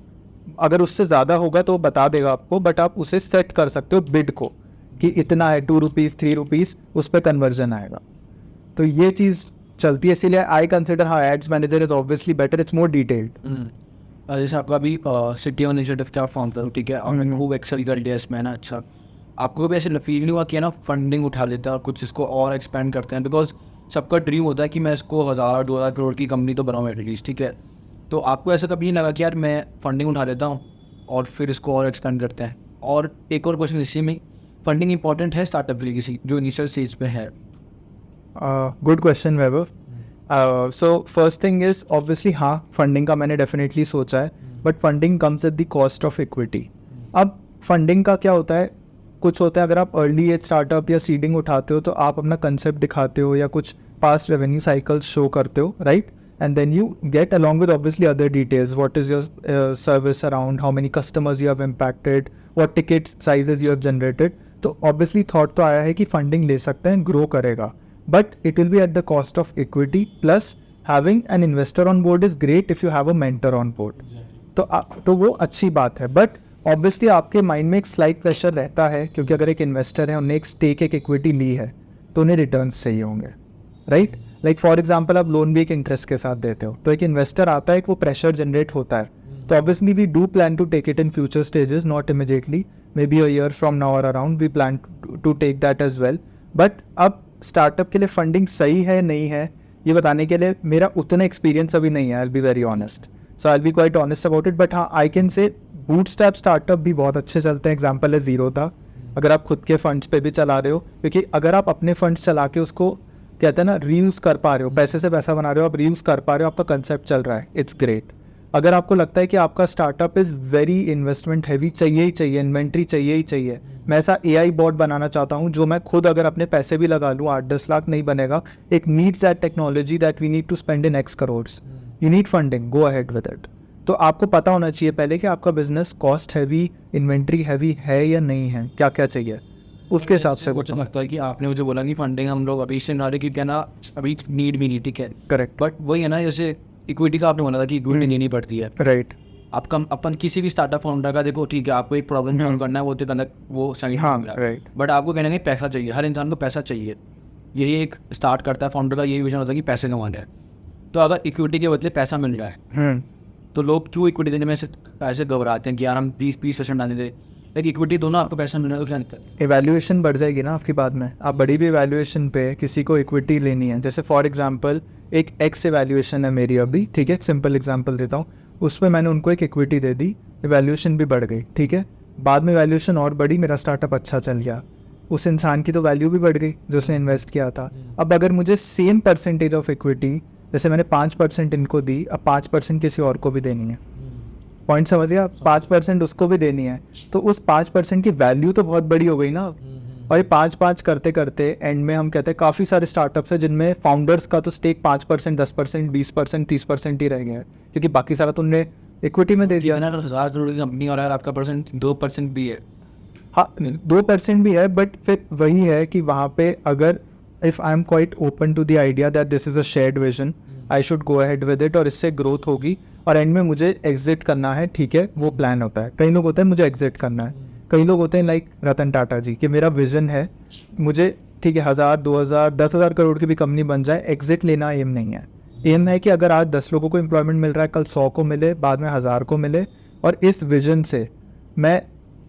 अगर उससे ज़्यादा होगा तो वो बता देगा आपको, बट आप उसे सेट कर सकते हो बिड को कि इतना है, 2 रुपीज़ 3 रुपीज़, उस पर कन्वर्जन आएगा. तो ये चीज़ चलती है. इसीलिए आई कंसिडर हाँ ads manager is obviously better, it's more detailed. जैसे आपका अभी सिटी इनिशिएटिव क्या फॉर्म था, ठीक है, और खूब एक्सेल कर लिया इसमें ना. अच्छा, आपको भी ऐसे फील नहीं हुआ कि है ना फंडिंग उठा लेते हैं और कुछ इसको और एक्सपेंड करते हैं? बिकॉज सबका ड्रीम होता है कि मैं इसको 1000-2000 करोड़ की कंपनी तो बनाऊँ एटलीस्ट, ठीक है. तो आपको ऐसा कभी नहीं लगा कि यार मैं फंडिंग उठा लेता हूँ और फिर इसको और एक्सपेंड करते हैं? और एक और क्वेश्चन इसी में, फंडिंग इंपॉर्टेंट है स्टार्टअप के लिए किसी जो इनिशियल स्टेज पे है? Good question Vaibhav. So first thing is obviously हाँ फंडिंग का मैंने डेफिनेटली सोचा है, but funding comes at the cost of equity. अब फंडिंग का क्या होता है, कुछ होता है अगर आप अर्ली एज स्टार्टअप या सीडिंग उठाते हो तो आप अपना कंसेप्ट दिखाते हो या कुछ पास्ट रेवेन्यू साइकिल्स शो करते हो, right, and then you get along with obviously other details, what is your service around, how many customers you have impacted, what ticket sizes you have generated. तो obviously thought तो आया है कि funding ले सकते हैं, ग्रो करेगा, but it will be at the cost of equity. Plus having an investor on board is great if you have a mentor on board. तो वो अच्छी बात है, बट ऑब्वियसली आपके माइंड में एक स्लाइट प्रेशर रहता है, क्योंकि अगर एक इन्वेस्टर है, उन्हें एक स्टेक, एक इक्विटी ली है, तो उन्हें रिटर्न्स चाहिए होंगे, राइट. लाइक फॉर एग्जांपल आप लोन भी एक इंटरेस्ट के साथ देते हो, तो एक इन्वेस्टर आता है, एक वो प्रेशर जनरेट होता है. तो obviously we do plan to take it in future stages, not immediately, maybe a year from now और around we plan to take that as well. But अब स्टार्टअप के लिए फंडिंग सही है नहीं है ये बताने के लिए मेरा उतना एक्सपीरियंस अभी नहीं है. I will be very honest, so I will be quite honest about it. But हाँ I can say bootstrap startup भी बहुत अच्छे चलते हैं. एग्जांपल है ज़ीरो था, अगर आप खुद के फंड्स पे भी चला रहे हो, क्योंकि अगर आप अपने फंड्स चला के उसको कहते हैं ना रीयूज़ कर पा रहे हो, पैसे से पैसा बना रहे हो, आप रीयूज़ कर पा रहे हो, आपका कंसेप्ट चल रहा है, इट्स ग्रेट. अगर आपको लगता है कि आपका startup is very investment heavy, चाहिए ही चाहिए, इन्वेंट्री चाहिए ही चाहिए, मैं ऐसा AI बॉट बनाना चाहता हूँ जो मैं खुद अगर अपने पैसे भी लगा लूँ 8-10 लाख नहीं बनेगा, it needs that technology that we need to spend in X crores, you need funding, go ahead with it. तो आपको पता होना चाहिए पहले कि आपका business cost heavy, inventory heavy है या नहीं है, क्या क्या चाहिए, उसके हिसाब से. कुछ लगता है कि आपने मुझे बोला कि फंडिंग हम लोग अभी से ना कि क्या ना अभी नीड भी नहीं, ठीक है, करेक्ट, बट वही है ना, जैसे इक्विटी का आपने बोला था कि इक्विटी लेनी पड़ती है, राइट. आपका अपन किसी भी स्टार्टअप फाउंडर का देखो, ठीक है, आपको एक प्रॉब्लम सॉल्व करना है, वो तो कनक वो सही, हाँ, राइट. बट आपको कहना है कि पैसा चाहिए, हर इंसान को पैसा चाहिए, यही एक स्टार्ट करता है फाउंडर का, यही विजन होता है कि पैसे कमाना है. तो अगर इक्विटी के बदले पैसा मिल रहा है तो लोग क्यों इक्विटी देने में ऐसे घबराते हैं कि यार हम 20% डालने दें, लेकिन इक्विटी दोनों आपको पैसा मिल रहा है तो क्या दिक्कत है? एवैल्यूएशन बढ़ जाएगी ना आपकी बाद में. आप बड़ी भी एवैल्यूएशन पे किसी को इक्विटी लेनी है, जैसे फॉर एग्जांपल एक X एवैल्यूएशन है मेरी अभी, ठीक है, एक सिंपल एग्जांपल देता हूँ, उसमें मैंने उनको एक इक्विटी दे दी, एवैल्यूएशन भी बढ़ गई, ठीक है, बाद में वैल्यूएशन और बढ़ी, मेरा स्टार्टअप अच्छा चल गया, उस इंसान की तो वैल्यू भी बढ़ गई जो उसने इन्वेस्ट किया था. अब अगर मुझे सेम परसेंटेज ऑफ इक्विटी, जैसे मैंने 5% इनको दी, अब 5% किसी और को भी देनी है, पॉइंट समझिए आप, 5% उसको भी देनी है, तो उस 5% की वैल्यू तो बहुत बड़ी हो गई ना. और ये 5-5 करते करते एंड में हम कहते हैं काफ़ी सारे स्टार्टअप्स हैं जिनमें फाउंडर्स का तो स्टेक 5%, 10%, 20%, 30% ही रह गया है, क्योंकि बाकी सारा तो उनने इक्विटी में दे दिया. 1000 करोड़ की कंपनी और यार आपका परसेंट 2% भी है. हाँ 2% भी है, बट फिर वही है कि वहाँ पे अगर if I am quite open to the idea that this is a shared vision, I should go ahead with it, और इससे ग्रोथ होगी और एंड में मुझे एग्जिट करना है, ठीक है, वो प्लान होता है. कई लोग होते हैं मुझे एग्जिट करना है, कई लोग होते हैं लाइक रतन टाटा जी कि मेरा विजन है मुझे, ठीक है, 1000, 2000, 10,000 करोड़ की भी कंपनी बन जाए, एग्जिट लेना एम नहीं है. एम है कि अगर आज 10 लोगों को एम्प्लॉयमेंट मिल रहा है, कल 100 को मिले, बाद में 1000 को मिले, और इस विजन से मैं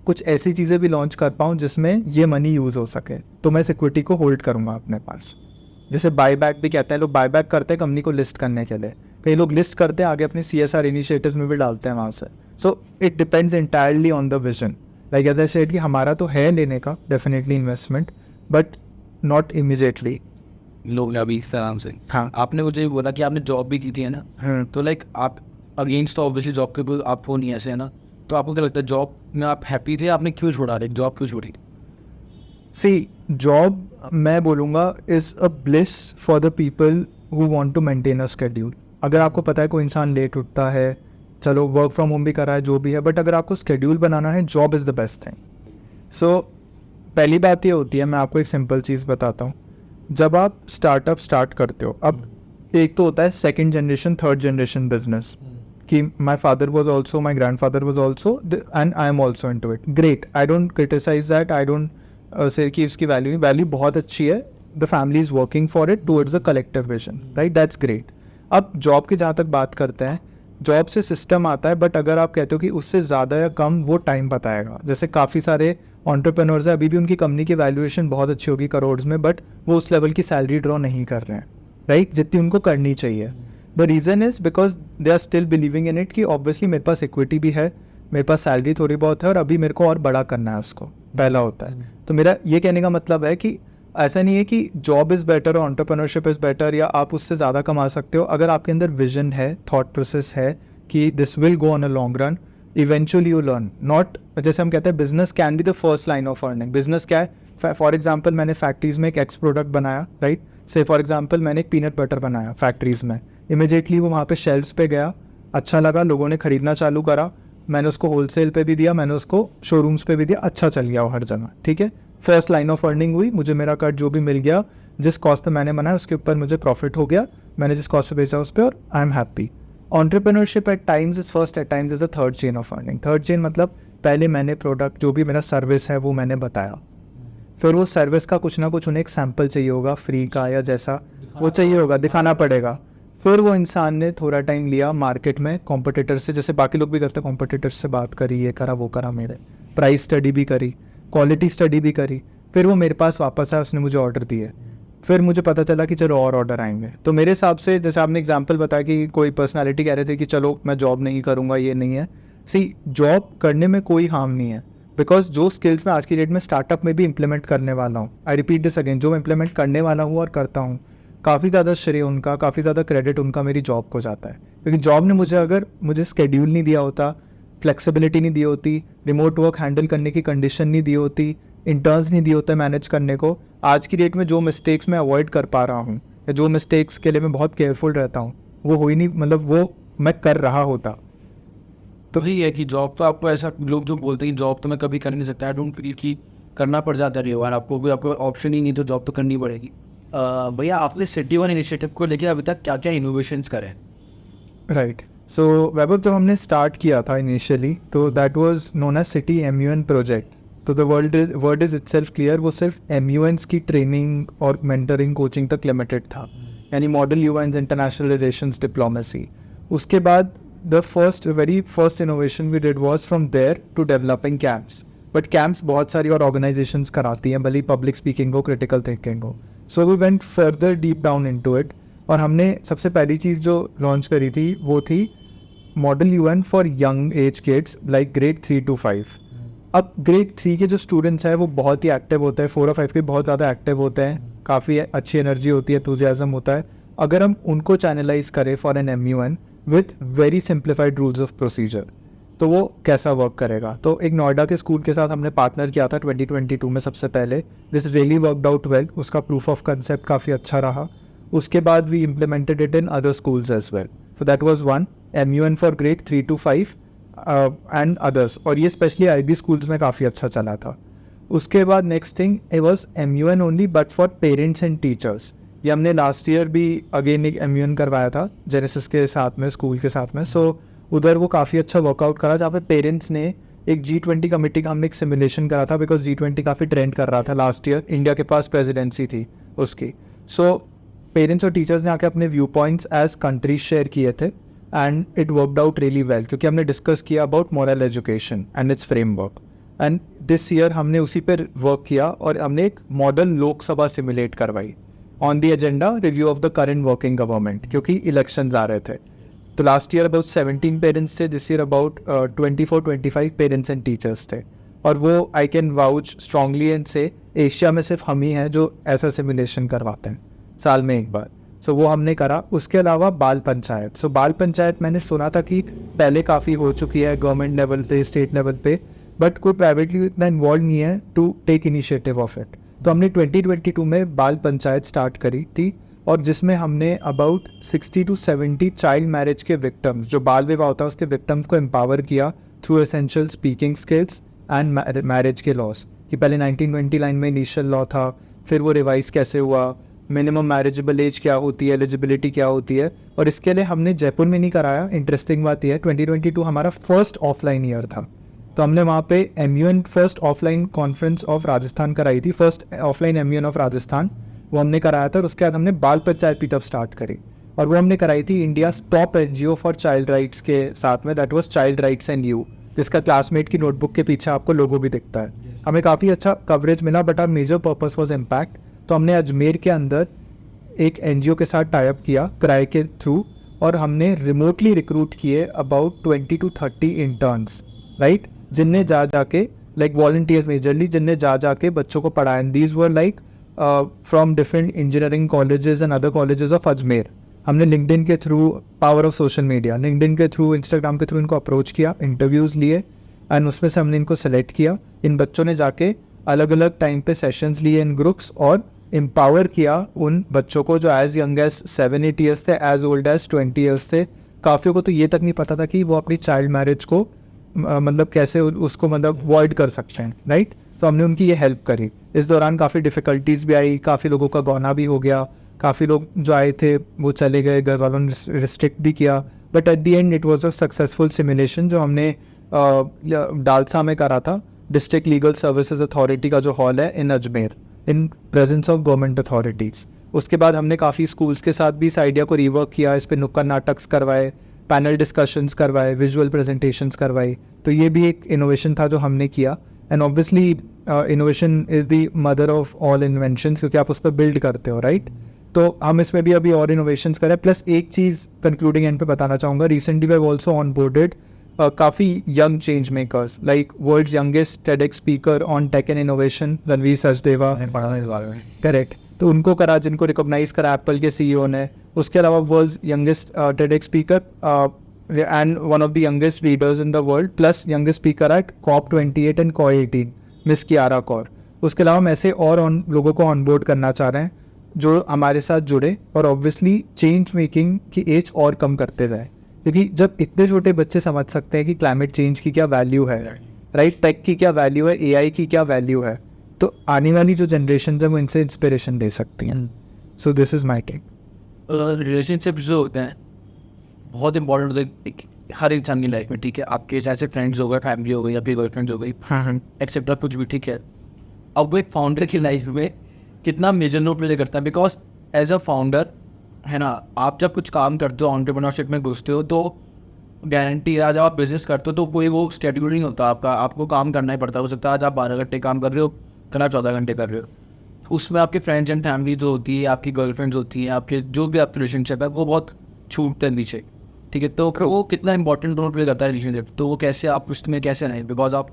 कुछ ऐसी चीज़ें भी लॉन्च कर पाऊँ जिसमें ये मनी यूज़ हो सके, तो मैं सिक्योरिटी को होल्ड करूँगा अपने पास. जैसे बायबैक भी कहते हैं, लोग बायबैक करते हैं कंपनी को लिस्ट करने के लिए, कई लोग लिस्ट करते हैं आगे अपने CSR इनिशिएटिव्स में भी डालते हैं वहाँ से. So it depends entirely on the vision. Like as I said कि हमारा तो है लेने का definitely investment, but not immediately. लोग अभी इस तरह से. हाँ. आपने मुझे बोला कि आपने जॉब भी की थी, है ना? तो लाइक आप अगेंस्ट तो ऑब्वियसली जॉब के कोई आप हो नहीं ऐसे, है ना? तो आपको क्या लगता है जॉब में आप हैप्पी थे, आपने क्यों छोड़ा, लाइक जॉब क्यों छोड़ी? सी, जॉब मैं बोलूँगा is a bliss for the people who want to maintain a schedule. अगर आपको पता है कोई इंसान लेट उठता है, चलो वर्क फ्रॉम होम भी कर रहा है, जो भी है, बट अगर आपको शेड्यूल बनाना है, job is the best thing. So पहली बात ये होती है, मैं आपको एक सिंपल चीज़ बताता हूँ. जब आप स्टार्टअप स्टार्ट करते हो, अब एक तो होता है second generation, third generation business, कि my father was also, my grandfather was also, and I am also into it. Great, I don't criticize that, I don't say कि इसकी वैल्यू बहुत अच्छी है. The family is working for it towards a collective vision, right, that's great. अब job की जहाँ तक बात करते हैं, जॉब से सिस्टम आता है, बट अगर आप कहते हो कि उससे ज़्यादा या कम, वो टाइम बताएगा. जैसे काफ़ी सारे एंटरप्रेन्योर्स हैं, अभी भी उनकी कंपनी की वैल्यूएशन बहुत अच्छी होगी करोड़ में, बट वो उस लेवल की सैलरी ड्रॉ नहीं कर रहे हैं, राइट, जितनी उनको करनी चाहिए. The reason is because they are still believing in it कि ऑब्वियसली मेरे पास इक्विटी भी है, मेरे पास सैलरी थोड़ी बहुत है, और अभी मेरे को और बड़ा करना है उसको, पहला होता है. तो मेरा ये कहने का मतलब है कि ऐसा नहीं है कि जॉब इज़ बेटर और एंटरप्रेन्योरशिप इज़ बेटर, या आप उससे ज़्यादा कमा सकते हो. अगर आपके अंदर विजन है, थॉट प्रोसेस है कि this will go on a long run, eventually you learn. Not, जैसे हम कहते हैं business can be the first line of earning. Business क्या है, फॉर एग्जाम्पल मैंने फैक्ट्रीज में एक एक्स प्रोडक्ट बनाया, राइट, से फॉर एग्जाम्पल मैंने एक पीनट बटर बनाया फैक्ट्रीज में, इमीडिएटली वो वहाँ पे शेल्फ्स पे गया, अच्छा लगा, लोगों ने खरीदना चालू करा, मैंने उसको होलसेल पे भी दिया, मैंने उसको शोरूम्स पे भी दिया, अच्छा चल गया वो हर जगह, ठीक है. फर्स्ट लाइन ऑफ अर्निंग हुई, मुझे मेरा कट जो भी मिल गया, जिस कॉस्ट पे मैंने बनाया उसके ऊपर मुझे प्रॉफिट हो गया, मैंने जिस कॉस्ट पे बेचा उस पर, और I am happy. Entrepreneurship at times is first, at times is a third chain of earning. Third chain मतलब पहले मैंने प्रोडक्ट, जो भी मेरा सर्विस है वो मैंने बताया, फिर वो सर्विस का कुछ ना कुछ उन्हें एक सैम्पल चाहिए होगा, फ्री का या जैसा वो चाहिए होगा, दिखाना पड़ेगा. फिर वो इंसान ने थोड़ा टाइम लिया मार्केट में कॉम्पिटिटर से, जैसे बाकी लोग भी करते हैं, कॉम्पिटिटर से बात करी, ये करा वो करा, मेरे प्राइस स्टडी भी करी, क्वालिटी स्टडी भी करी, फिर वो मेरे पास वापस आया, उसने मुझे ऑर्डर दिए, फिर मुझे पता चला कि चलो और ऑर्डर आएंगे. तो मेरे हिसाब से, जैसे आपने एग्जांपल बताया कि कोई पर्सनालिटी कह रहे थे कि चलो मैं जॉब नहीं करूँगा, ये नहीं है. सी, जॉब करने में कोई हार्म नहीं है, बिकॉज जो स्किल्स मैं आज की डेट में स्टार्टअप में भी इम्प्लीमेंट करने वाला हूँ, आई रिपीट दिस अगेन, जो मैं इम्प्लीमेंट करने वाला हूँ और करता हूँ, काफ़ी ज़्यादा श्रेय उनका, काफ़ी ज़्यादा क्रेडिट उनका मेरी जॉब को जाता है. क्योंकि जॉब ने मुझे, अगर मुझे स्केड्यूल नहीं दिया होता, फ्लेक्सिबिलिटी नहीं दी होती, रिमोट वर्क हैंडल करने की कंडीशन नहीं दी होती, इंटर्न्स नहीं दिए होते मैनेज करने को, आज की डेट में जो मिस्टेक्स मैं अवॉइड कर पा रहा हूँ, या जो मिस्टेक्स के लिए मैं बहुत केयरफुल रहता हूँ, वो हो ही नहीं, मतलब वो मैं कर रहा होता. तो वही है कि जॉब तो आपको, ऐसा लोग जो बोलते हैं कि जॉब तो मैं कभी कर नहीं सकता, आई डोंट फील कि करना पड़ जाता है, और आपको कोई, आपको ऑप्शन ही नहीं, तो जॉब तो करनी पड़ेगी. भैया, आपने सिटी वन इनिशिएटिव को लेकर अभी तक क्या क्या इनोवेशंस करे? राइट. सो वैभव, जब हमने स्टार्ट किया था इनिशियली, तो that was known as City MUN project. तो the word is itself clear, वो सिर्फ MUNs की ट्रेनिंग और मेंटरिंग कोचिंग तक लिमिटेड था, यानी model UNs, international relations, diplomacy. उसके बाद the very first innovation we did was from there to developing camps. But camps बहुत सारी और ऑर्गेनाइजेशंस कराती हैं, भले पब्लिक स्पीकिंग हो, क्रिटिकल थिंकिंग हो. So we went further deep down into it, और हमने सबसे पहली चीज़ जो लॉन्च करी थी वो थी model UN for young age kids, like grade 3 to 5. अब ग्रेड 3 के जो स्टूडेंट्स हैं वो बहुत ही एक्टिव होते हैं, 4 और 5 के बहुत ज़्यादा एक्टिव होते हैं, काफ़ी अच्छी एनर्जी होती है, एंथुसियाज्म होता है. अगर हम उनको चैनलाइज करें for an MUN with very simplified rules of procedure, तो वो कैसा वर्क करेगा. तो एक नोएडा के स्कूल के साथ हमने पार्टनर किया था 2022 में सबसे पहले. This really worked out well, उसका प्रूफ ऑफ कंसेप्ट काफ़ी अच्छा रहा. उसके बाद we implemented it in other schools as well. So that was one, MUN for grade 3 to 5 and others, और ये स्पेशली IB स्कूल्स में काफ़ी अच्छा चला था. उसके बाद next thing it was MUN only but for parents and teachers. ये हमने लास्ट ईयर भी अगेन एक MUN करवाया था जेनेसिस के साथ में, स्कूल के साथ में। सो उधर वो काफ़ी अच्छा वर्कआउट करा, जहाँ पे पेरेंट्स ने एक G20 कमेटी का हमने एक सिमुलेशन करा था, बिकॉज G20 काफ़ी ट्रेंड कर रहा था लास्ट ईयर, इंडिया के पास प्रेसिडेंसी थी उसकी। सो पेरेंट्स और टीचर्स ने आके अपने view points as countries share किए थे and it worked out really well, क्योंकि हमने डिस्कस किया about moral education and its framework. And this year हमने उसी पर वर्क किया और हमने एक मॉडल लोकसभा सिमुलेट करवाई on the agenda review of the current working government, क्योंकि इलेक्शंस आ रहे थे। तो लास्ट ईयर अबाउट 17 पेरेंट्स थे, this year about 24-25 parents and teachers थे। और वो I can vouch strongly and से एशिया में सिर्फ हम ही हैं जो ऐसा सिमुलेशन करवाते हैं साल में एक बार। सो वो हमने करा। उसके अलावा बाल पंचायत, सो बाल पंचायत मैंने सुना था कि पहले काफ़ी हो चुकी है गवर्नमेंट लेवल पे, स्टेट लेवल पे, बट कोई प्राइवेटली इतना इन्वॉल्व नहीं है to take initiative of it. तो हमने 2022 में बाल पंचायत स्टार्ट करी थी, और जिसमें हमने अबाउट 60 to 70 चाइल्ड मैरिज के विक्टम्स, जो बाल विवाह होता है उसके विक्टम्स को एम्पावर किया through essential speaking skills and marriage के लॉस। कि पहले 1920 लाइन में इनिशियल लॉ था, फिर वो रिवाइज कैसे हुआ, मिनिमम मैरिजेबल एज क्या होती है, एलिजिबिलिटी क्या होती है। और इसके लिए हमने जयपुर में नहीं कराया। इंटरेस्टिंग बात यह है 2022 हमारा फर्स्ट ऑफलाइन ईयर था, तो हमने वहाँ पे MUN first offline conference of Rajasthan कराई थी, first offline MUN of Rajasthan वो हमने कराया था। और उसके बाद हमने बाल पंचायत भी तब स्टार्ट करी, और वो हमने कराई थी India top NGO for child rights के साथ में, that was child rights and you, जिसका क्लासमेट की नोटबुक के पीछे आपको लोगो भी दिखता है। हमें काफ़ी अच्छा कवरेज मिला, but our major purpose was impact. तो हमने अजमेर के अंदर एक NGO के साथ टाई अप किया किराए के थ्रू, और हमने रिमोटली रिक्रूट किए अबाउट 20 to 30 इंटर्न्स, राइट, जिनने जा जाके लाइक वॉलंटियर्स मेजरली, जिनने जा जाके बच्चों को पढ़ाया। These were like from different engineering colleges and other colleges of Ajmer. हमने लिंक्डइन के through, power of social media, LinkedIn के थ्रू, इंस्टाग्राम के थ्रू इनको अप्रोच किया, इंटरव्यूज़ लिए, एंड उसमें से हमने इनको सेलेक्ट किया। इन बच्चों ने जाके अलग अलग टाइम पे सेशंस लिए इन ग्रुप्स, और एम्पावर किया उन बच्चों को जो एज यंग एज 7-8 ईयर्स थे, एज ओल्ड एज 20 ईयर्स थे। काफ़ियों को तो ये तक नहीं पता था कि वो अपनी चाइल्ड मैरिज को मतलब कैसे उसको मतलब अवॉइड कर सकते हैं, राइट। तो हमने उनकी ये हेल्प करी। इस दौरान काफ़ी डिफ़िकल्टीज़ भी आई, काफ़ी लोगों का गौना भी हो गया, काफ़ी लोग जो आए थे वो चले गए, घर वालों ने रिस्ट्रिक्ट भी किया, but at the and it was a successful simulation जो हमने डालसा में करा था, डिस्ट्रिक्ट लीगल सर्विसेज अथॉरिटी का जो हॉल है in Ajmer, in presence of government authorities. उसके बाद हमने काफ़ी स्कूल्स के साथ भी इस आइडिया को रिवर्क किया, इस पर नुक्कड़ नाटक्स करवाए, पैनल डिस्कशंस करवाए, विजुअल प्रेजेंटेशंस करवाई। तो ये भी एक इनोवेशन था जो हमने किया। And obviously innovation is the mother of all inventions, क्योंकि आप उस पर बिल्ड करते हो, राइट। तो हम इसमें भी अभी और इनोवेशंस करें। प्लस एक चीज़ कंक्लूडिंग एंड पे बताना चाहूँगा, recently we have also onboarded काफ़ी young change makers, like world's youngest TEDx speaker on tech and innovation, Ranveer Sachdeva, correct. तो उनको करा, जिनको रिकॉग्नाइज करा एप्पल के CEO ने। उसके अलावा world's youngest TEDx speaker and one of the youngest leaders in the world, plus youngest speaker at COP28 and COP18, miss Kiara Kaur. उसके अलावा हम ऐसे और लोगों को ऑनबोर्ड करना चाह रहे हैं जो हमारे साथ जुड़े, और ऑब्वियसली चेंज मेकिंग की एज और कम करते जाए, क्योंकि जब इतने छोटे बच्चे समझ सकते हैं कि क्लाइमेट चेंज की क्या वैल्यू है, राइट, टेक की क्या वैल्यू है, AI की क्या वैल्यू है, तो आने वाली जो जनरेशन है वो इनसे इंस्पिरेशन ले सकती हैं। So this is my take. Relationship जो होते हैं बहुत इंपॉर्टेंट होते हैं हर इंसान की लाइफ में, ठीक है। आपके जैसे फ्रेंड्स हो गए, फैमिली हो गई, आपकी गर्लफ्रेंड हो गई, एक्सेट्रा कुछ भी, ठीक है। अब वो एक फाउंडर की लाइफ में कितना मेजर रोल प्ले करता है, बिकॉज एज अ फाउंडर है ना, आप जब कुछ काम करते हो, एंटरप्रेन्योरशिप में घुसते हो, तो गारंटी है, जब आप बिजनेस करते हो तो कोई वो शेड्यूल नहीं होता आपका, आपको काम करना ही पड़ता है। हो सकता है आज आप 12 घंटे काम कर रहे हो, कल आप 14 घंटे कर रहे हो। उसमें आपके फ्रेंड्स एंड फैमिली जो होती है, आपकी गर्लफ्रेंड्स होती हैं, आपके जो भी आपकी रिलेशनशिप है, वो बहुत छूटते हैं नीचे, ठीक है। तो वो कितना इंपॉर्टेंट रोल प्ले करता है रिलेशनशिप, तो वो कैसे आप उसमें कैसे नहीं, बिकॉज आप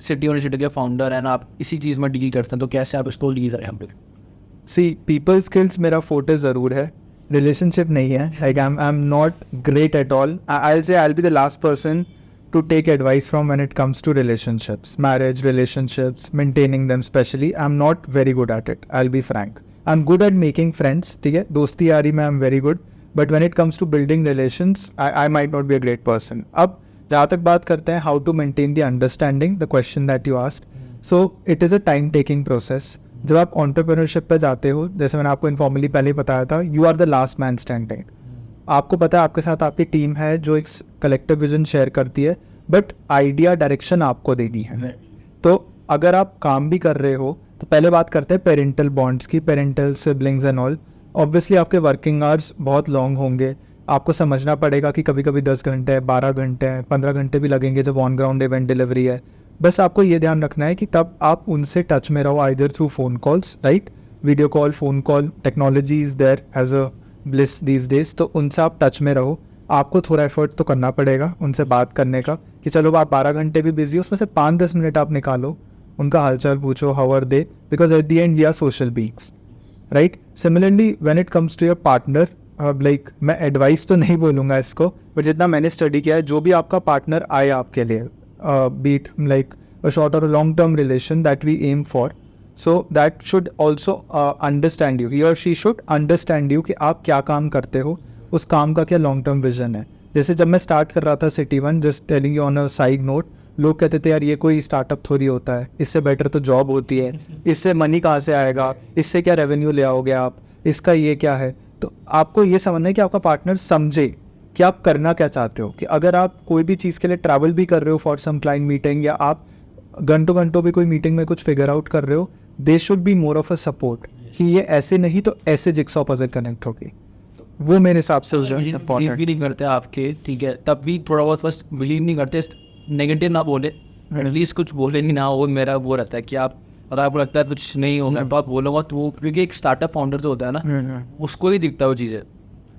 सिटी यूनिवर्सिटी के फाउंडर हैं, आप इसी चीज़ में डील करते हैं, तो कैसे आप इसको डील करें हम लोग। सी पीपल स्किल्स मेरा फोटे ज़रूर है, रिलेशनशिप नहीं है। Like I am not great at all. I say I be the last person to take advice from when it comes to relationships, marriage relationships, maintaining them especially. I'm not very good at it, I'll be frank. I'm good at making friends, ठीक है, दोस्ती यारी में I'm very good, but when it comes to building relations, I might not be a great person. अब जहाँ तक बात करते हैं how to maintain the understanding, the question that you asked, so it is a time taking process. जब आप entrepreneurship पे जाते हो, जैसे मैंने आपको इनफॉर्मली पहले ही बताया था, you are the last man standing. आपको पता है आपके साथ आपकी टीम है जो एक कलेक्टिव विजन शेयर करती है, बट आइडिया डायरेक्शन आपको देनी है. तो अगर आप काम भी कर रहे हो तो पहले बात करते हैं पेरेंटल बॉन्ड्स की, parental siblings and all. Obviously आपके वर्किंग आवर्स बहुत लॉन्ग होंगे. आपको समझना पड़ेगा कि कभी कभी 10 घंटे है, 12 घंटे हैं, 15 घंटे भी लगेंगे जब ऑन ग्राउंड इवेंट डिलीवरी है. बस आपको ये ध्यान रखना है कि तब आप उनसे टच में रहो, either through phone calls, right, video call, phone call, technology is there as a bliss these days. तो उनसे आप टच में रहो. आपको थोड़ा एफर्ट तो करना पड़ेगा उनसे बात करने का, कि चलो आप 12 घंटे भी बिजी हो, उसमें से 5-10 मिनट आप निकालो, उनका हालचाल पूछो, how are they, because at the end we are social beings, right. Similarly when it comes to your partner, like मैं एडवाइस तो नहीं बोलूँगा इसको, बट जितना मैंने स्टडी किया है, जो भी आपका पार्टनर आए आपके लिए, बीट लाइक अ शॉर्ट और long term relation that we aim for, so that should also understand you, he और शी शुड अंडरस्टैंड यू कि आप क्या काम करते हो, उस काम का क्या लॉन्ग टर्म विजन है. जैसे जब मैं स्टार्ट कर रहा था city one, just telling you on a side note, लोग कहते थे यार ये कोई स्टार्टअप थोड़ी होता है, इससे बेटर तो जॉब होती है, इससे मनी कहाँ से आएगा, इससे क्या रेवेन्यू ले आओगे आप, इसका ये क्या है. तो आपको ये समझना है कि आपका पार्टनर समझे कि आप करना क्या चाहते हो. कि अगर आप कोई भी चीज़ के लिए ट्रैवल भी कर रहे हो फॉर सम क्लाइंट मीटिंग, या आप घंटों घंटों भी कोई मीटिंग में कुछ फिगर आउट कर रहे हो, they should be more of a support कि ये ऐसे नहीं तो ऐसे जिक्सॉ पजल कनेक्ट होगी. वो मेरे हिसाब से बिलीव भी नहीं करते आपके, ठीक है, तब भी थोड़ा बहुत बस बिलीव नहीं करते, नेगेटिव ना बोले, एटलीस्ट कुछ बोले नहीं ना. वो मेरा वो रहता है कि आप, अगर आपको लगता है कुछ नहीं होगा तो आप बोलोगा, तो वो क्योंकि एक स्टार्टअप फाउंडर जो होता है ना, उसको ही दिखता है वो चीज़ें,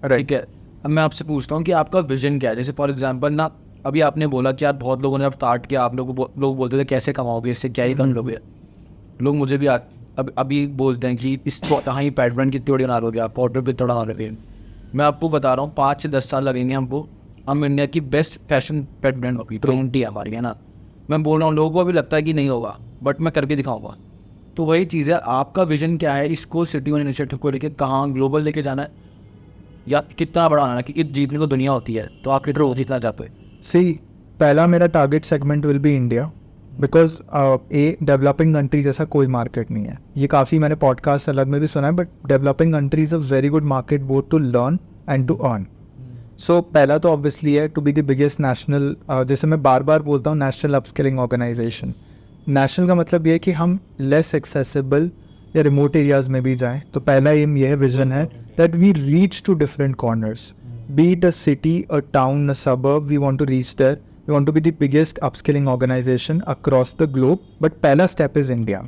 ठीक है. अब मैं आपसे पूछता हूँ कि आपका विजन क्या है. जैसे फॉर एग्जांपल ना, अभी आपने बोला कि यार बहुत लोगों ने अब स्टार्ट किया, आप लोग बोलते थे कैसे कमाओगे, इससे क्या ही कर लोगे. लोग मुझे भी अभी बोलते हैं कि इस कहाँ ही पैटर्न कितनी बड़ी बना लोगे आप, ऑर्डर पे तोड़ा लोगे. मैं आपको बता रहा हूँ 5 से 10 साल लगेंगे हमको, हम इंडिया की बेस्ट फैशन पेट ब्रांड होगी, ट्रेंडी हमारी, है ना. मैं बोल रहा हूँ, लोगों को भी लगता है कि नहीं होगा, बट मैं करके दिखाऊंगा. तो वही चीज़ है, आपका विजन क्या है, इसको सिटी वन इनिशिएटिव को लेके कहाँ ग्लोबल लेके जाना है, या कितना बड़ा आना है, क्योंकि जीतने को दुनिया होती है, तो आप कितना जीतना चाहते हो. सी, पहला मेरा target segment will be India, because a developing country जैसा कोई मार्केट नहीं है. ये काफ़ी मैंने पॉडकास्ट अलग में भी सुना है, but developing country is a very good market both to learn and to earn. So पहला तो ऑब्वियसली है to be the biggest national, जैसे मैं बार बार बोलता हूँ, नेशनल अपस्किलिंग ऑर्गेनाइजेशन. नेशनल का मतलब ये है कि हम लेस एक्सेसिबल या रिमोट एरियाज़ में भी जाएं. तो पहला एम ये विजन है that we reach to different corners, be it a city, a town, a suburb, we want to reach there. We want to be the biggest upskilling organization across the globe, but पहला step is India.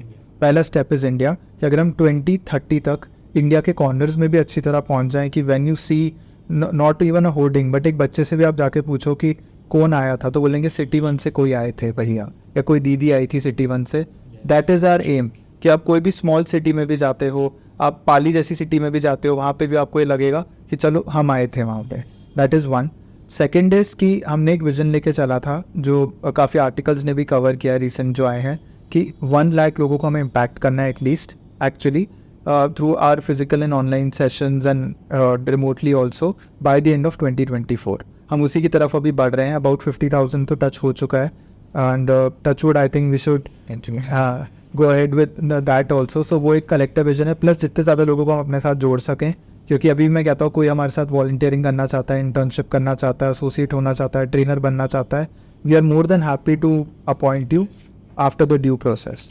पहला step is India कि अगर हम 2030 तक India के corners में भी अच्छी तरह पहुंच जाएं, कि when you see not even a hoarding, but एक बच्चे से भी आप जाके पूछो कि कौन आया था, तो बोलेंगे सिटी वन से कोई आए थे भैया, या कोई दीदी आई थी सिटी वन से. That is our aim. कि आप कोई भी स्मॉल सिटी में भी जाते हो, आप पाली जैसी सिटी में भी जाते हो, वहाँ पर भी आपको ये लगेगा कि चलो हम आए थे वहाँ पर. That is one. Second is कि हमने एक विज़न लेके चला था, जो काफ़ी आर्टिकल्स ने भी कवर किया है रिसेंट जो आए हैं, कि 1 लाख लोगों को हमें इम्पैक्ट करना है at least, actually through our physical and online sessions and remotely also by the end of 2024. हम उसी की तरफ अभी बढ़ रहे हैं. अबाउट 50,000 तो टच हो चुका है, and touch wood I think we should go ahead with that also. So वो एक कलेक्टिव विजन है, प्लस जितने ज़्यादा लोगों को हम अपने साथ जोड़ सकें. क्योंकि अभी मैं कहता हूँ कोई हमारे साथ वॉलंटियरिंग करना चाहता है, इंटर्नशिप करना चाहता है, एसोसिएट होना चाहता है, ट्रेनर बनना चाहता है, we are more than happy to appoint you after the due process.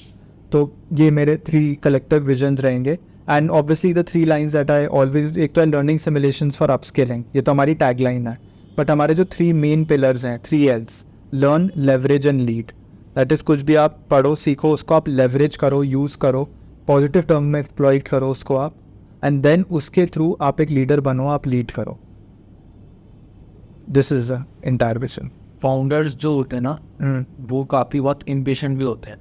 तो ये मेरे 3 कलेक्टिव विजन्स रहेंगे. And obviously the 3 lines that I always, एक तो है लर्निंग सिमुलेशंस फॉर अपस्किलिंग, ये तो हमारी टैगलाइन है. बट हमारे जो 3 मेन पिलर्स हैं, 3 Ls, learn, leverage and lead. That is कुछ भी आप पढ़ो, सीखो, उसको आप लेवरेज करो, यूज़ करो, पॉजिटिव टर्म में एक्सप्लॉइट करो उसको आप, एंड देन उसके थ्रू आप एक लीडर बनो, आप लीड करो. This is the entire vision. Founders जो होते हैं ना, वो काफ़ी बहुत इम्पेशेंट भी होते हैं.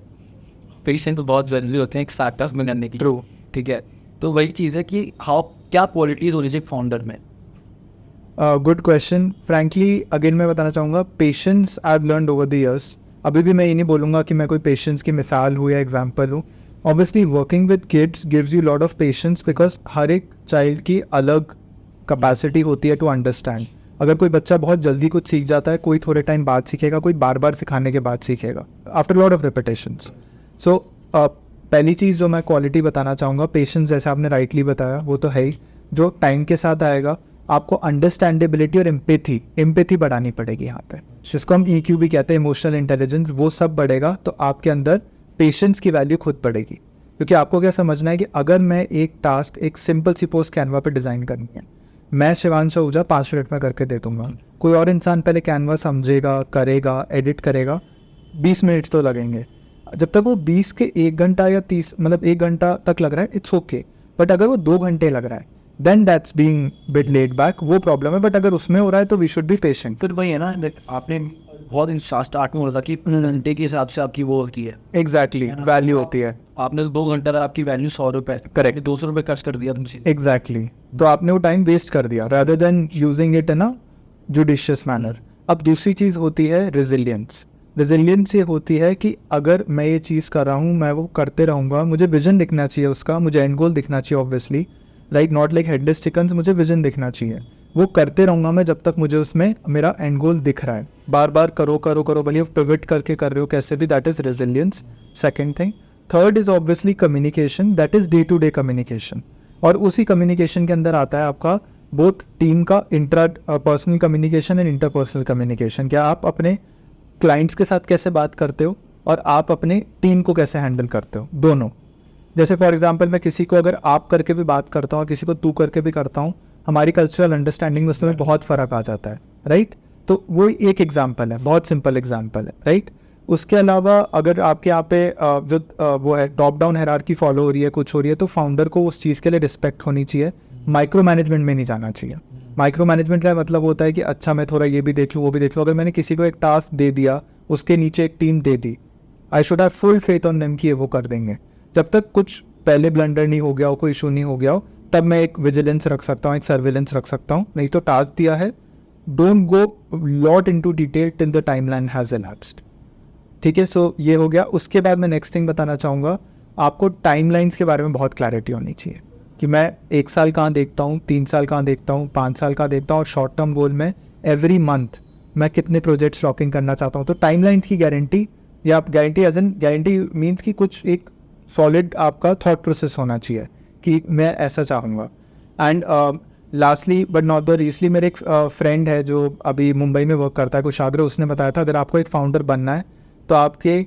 पेशेंट तो बहुत ज़रूरी होते हैं एक स्टार्टअप में करने की. ट्रू. ठीक है, तो वही चीज़ है कि क्या क्वालिटीज़ होनी चाहिए फाउंडर में. Good question. फ्रैंकली अगेन मैं बताना चाहूँगा, patience I have learned over the years. अभी भी मैं ये नहीं बोलूँगा कि मैं कोई पेशेंस की मिसाल हूँ या एग्जाम्पल हूँ. Obviously working with kids gives you lot of patience, because हर एक चाइल्ड की अलग कैपेसिटी होती है टू अंडरस्टैंड. अगर कोई बच्चा बहुत जल्दी कुछ सीख जाता है, कोई थोड़े टाइम बाद सीखेगा, कोई बार बार सिखाने के बाद सीखेगा, आफ्टर लॉट ऑफ रिपीटेशंस. सो पहली चीज़ जो मैं क्वालिटी बताना चाहूँगा, पेशेंस, जैसे आपने राइटली बताया वो तो है ही, जो टाइम के साथ आएगा। आपको अंडरस्टैंडेबिलिटी और एम्पैथी बढ़ानी पड़ेगी यहाँ पे, जिसको हम EQ भी कहते हैं, इमोशनल इंटेलिजेंस, वो सब बढ़ेगा तो आपके अंदर पेशेंस की वैल्यू खुद बढ़ेगी। क्योंकि आपको क्या समझना है कि अगर मैं एक टास्क, एक सिंपल सी पोस्ट कैनवा पे डिज़ाइन करनी है, मैं शिवांश आहूजा 5 मिनट में करके दे दूँगा, कोई और इंसान पहले कैनवा समझेगा, करेगा, एडिट करेगा, 20 मिनट तो लगेंगे। जब तक वो 20 के 1 घंटा या 30, मतलब 1 घंटा तक लग रहा है, इट्स ओके। बट अगर वो 2 घंटे लग रहा है, then that's being bit late back, वो प्रॉब्लम है। बट अगर उसमें हो रहा है तो वी शुड बी पेशेंट। फिर वही है ना, आपने बहुत स्टार्ट में बोला था कि घंटे के हिसाब से आपकी वो होती है, एग्जैक्टली, वैल्यू होती है। आपने 2 घंटे का आपकी वैल्यू 100 रुपये, Correct. 200 रुपये खर्च कर दिया तुमसे। एग्जैक्टली, तो आपने वो टाइम वेस्ट कर दिया rather than using it in a judicious manner. अब दूसरी चीज़ होती है रेजिलियंस। रेजिलियंस ये होती है कि अगर मैं ये चीज़ कर रहा हूँ, मैं वो करते रहूँगा, मुझे विजन दिखना चाहिए उसका, मुझे एंड गोल दिखना चाहिए obviously, right, not like headless chickens, मुझे विजन दिखना चाहिए। वो करते रहूँगा मैं जब तक मुझे उसमें मेरा एंड गोल दिख रहा है। बार बार करो करो करो, भले पिवट करके कर रहे हो कैसे भी, that is resilience. Second thing, third is obviously communication, that is day to day communication. और उसी कम्युनिकेशन के अंदर आता है आपका बोथ टीम का intra personal communication and interpersonal communication. क्या आप अपने क्लाइंट्स के साथ कैसे बात करते हो और आप अपने टीम को कैसे हैंडल करते हो, दोनों। जैसे फॉर एग्जांपल मैं किसी को अगर आप करके भी बात करता हूँ, किसी को तू करके भी करता हूँ, हमारी कल्चरल अंडरस्टैंडिंग में उसमें बहुत फ़र्क आ जाता है, राइट। तो वो एक एग्जांपल है, बहुत सिंपल एग्जांपल है, राइट। उसके अलावा अगर आपके यहाँ पे जो वो है टॉप डाउन हायरार्की फॉलो हो रही है, कुछ हो रही है, तो फाउंडर को उस चीज़ के लिए रिस्पेक्ट होनी चाहिए, माइक्रो मैनेजमेंट में नहीं जाना चाहिए। माइक्रो मैनेजमेंट का मतलब होता है कि अच्छा मैं थोड़ा ये भी देख लूँ, वो भी देख लूँ। अगर मैंने किसी को एक टास्क दे दिया, उसके नीचे एक team they the, I should have full faith on them कि ये वो कर देंगे। जब तक कुछ पहले ब्लंडर नहीं हो गया हो, कोई इशू नहीं हो गया हो, तब मैं एक विजिलेंस रख सकता हूँ, एक सर्विलेंस रख सकता हूँ। नहीं तो टास्क दिया है, don't go lot into detail till the timeline has elapsed। ठीक है, सो ये हो गया। उसके बाद मैं नेक्स्ट थिंग बताना चाहूँगा, आपको टाइमलाइंस के बारे में बहुत क्लैरिटी होनी चाहिए कि मैं 1 साल कहाँ देखता हूँ, 3 साल कहाँ देखता हूँ, 5 साल कहाँ देखता हूँ, और शॉर्ट टर्म गोल में एवरी मंथ मैं कितने प्रोजेक्ट्स लॉकिंग करना चाहता हूँ। तो टाइमलाइंस की गारंटी, या आप guarantee as an guarantee means कि कुछ एक सॉलिड आपका थॉट प्रोसेस होना चाहिए कि मैं ऐसा चाहूँगा। And lastly but not the leastly, मेरे एक फ्रेंड है जो अभी मुंबई में वर्क करता है, कुशाग्र, उसने बताया था अगर आपको एक फाउंडर बनना है तो आपके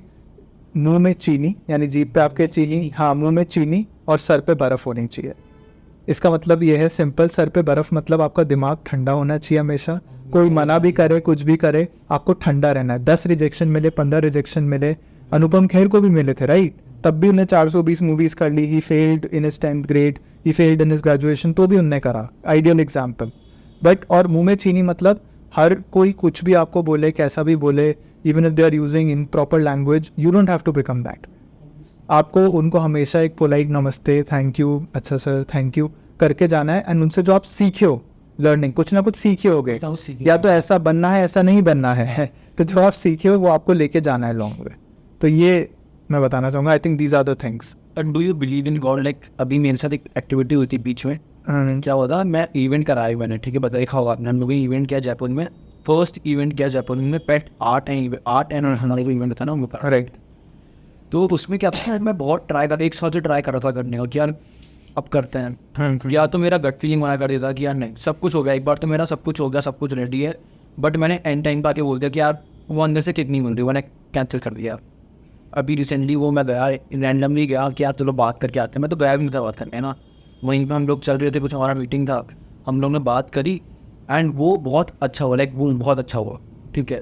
मुंह में चीनी, यानी जीभ पे आपके चीनी, हाँ, मुंह में चीनी और सर पे बर्फ़ होनी चाहिए। इसका मतलब ये है सिंपल, सर पे बर्फ़ मतलब आपका दिमाग ठंडा होना चाहिए हमेशा। कोई मना भी करे, कुछ भी करे, आपको ठंडा रहना है। 10 रिजेक्शन मिले, 15 रिजेक्शन मिले, अनुपम खेर को भी मिले थे, राइट, तब भी उन्हें 420 मूवीज़ कर ली। He failed in his 10th grade, he failed in his graduation, तो भी उनने करा, आइडियल एग्जाम्पल। बट और मुँह में चीनी मतलब हर कोई कुछ भी आपको बोले, कैसा भी बोले, even if they are using improper language, you don't have to become that. आपको उनको हमेशा एक पोलाइट नमस्ते, थैंक यू, अच्छा सर, थैंक यू करके जाना है। एंड उनसे जो आप सीखे हो, लर्निंग, कुछ ना कुछ सीखे होगे, या तो ऐसा बनना है, ऐसा नहीं बनना है, तो जो आप सीखे हो वो आपको लेके जाना है लॉन्ग वे। तो ये मैं बताना चाहूँगा, I think these are the things. Do you believe in God? Like अभी मेरे साथ एक एक्टिविटी हुई थी बीच में, क्या हुआ था, मैं इवेंट कराया मैंने, ठीक है, बता देखा होगा आपने, हम लोग इवेंट किया जयपुर में, फर्स्ट इवेंट किया जयपुर में, पेट आर्ट एंड हमारा इवेंट था ना उनका, राइट। तो उसमें क्या था, मैं बहुत ट्राई कर, एक साल से ट्राई कर रहा था करने का कि यार अब करते हैं। या तो मेरा गट फीलिंग मना कर देता कि यार नहीं, सब कुछ हो गया, एक बार तो मेरा सब कुछ हो गया, सब कुछ रेडी है, बट मैंने एंड टाइम पर आके बोल दिया कि यार वो अंदर से किक नहीं मिल रही, मैंने कैंसिल कर दिया। अभी रिसेंटली वो मैं गया, रैंडमली गया कि यार चलो बात करके आते हैं, मैं तो गया भी नहीं था बात करने, है ना, वहीं पे हम लोग चल रहे थे, कुछ हमारा मीटिंग था, हम लोग ने बात करी एंड वो बहुत अच्छा हुआ, लाइक वो बहुत अच्छा हुआ, ठीक है।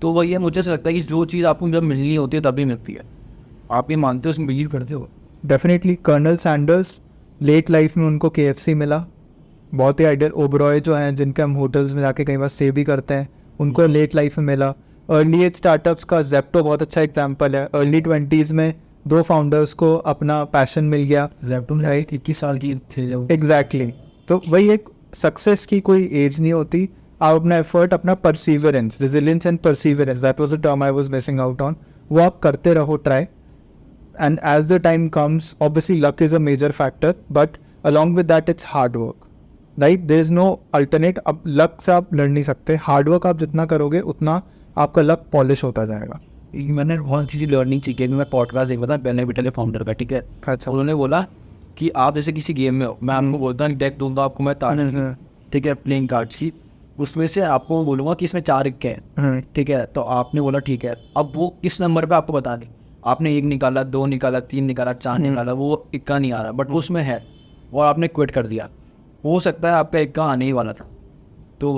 तो वही है, मुझे ऐसा लगता है कि जो चीज़ आपको जब मिलनी होती है तभी मिलती है। आप ये मानते हो, उसमें बिलीव करते हो? Definitely. Colonel Sanders, late life में उनको KFC मिला, बहुत ही आइडियल। ओबरॉय जो हैं, जिनके हम होटल्स में जाके कई बार स्टे भी करते हैं, उनको लेट लाइफ में मिला। अर्ली एज स्टार्टअप्स का जेप्टो बहुत अच्छा एग्जांपल है। अर्ली 20s में 2 फाउंडर्स को अपना पैशन मिल गया। जेप्टो में 21 साल की थे जब। एग्जैक्टली। तो वही एक सक्सेस की कोई एज नहीं होती, आप अपना एफर्ट, अपना perseverance, resilience and perseverance, that was the term I was missing out on, वो आप करते रहो, try. And as the time comes, obviously luck is a major factor, but along with that it's hard work, right? There is no alternate. अब luck से आप लड़ नहीं सकते, हार्ड वर्क आप जितना करोगे उतना आपका लक पॉलिश होता जाएगा। मैंने बहुत चीज़ लर्निंग सीखी है। मैं पॉडकास्ट देख रहा था बेल बिटल के फाउंडर का, ठीक है। अच्छा। उन्होंने बोला कि आप जैसे किसी गेम में हो, मैं आपको बोलता हूँ डेक दूंगा आपको मैं तार, ठीक है, प्लेइंग कार्ड्स की, उसमें से आपको बोलूँगा कि इसमें 4 इक्के हैं, ठीक है। तो आपने बोला ठीक है, अब वो किस नंबर पे आपको बता दें, आपने 1 निकाला, 2 निकाला, 3 निकाला, 4 निकाला, वो इक्का नहीं आ रहा, बट उसमें है, और आपने क्विट कर दिया, हो सकता है आपका इक्का आने ही वाला था। तो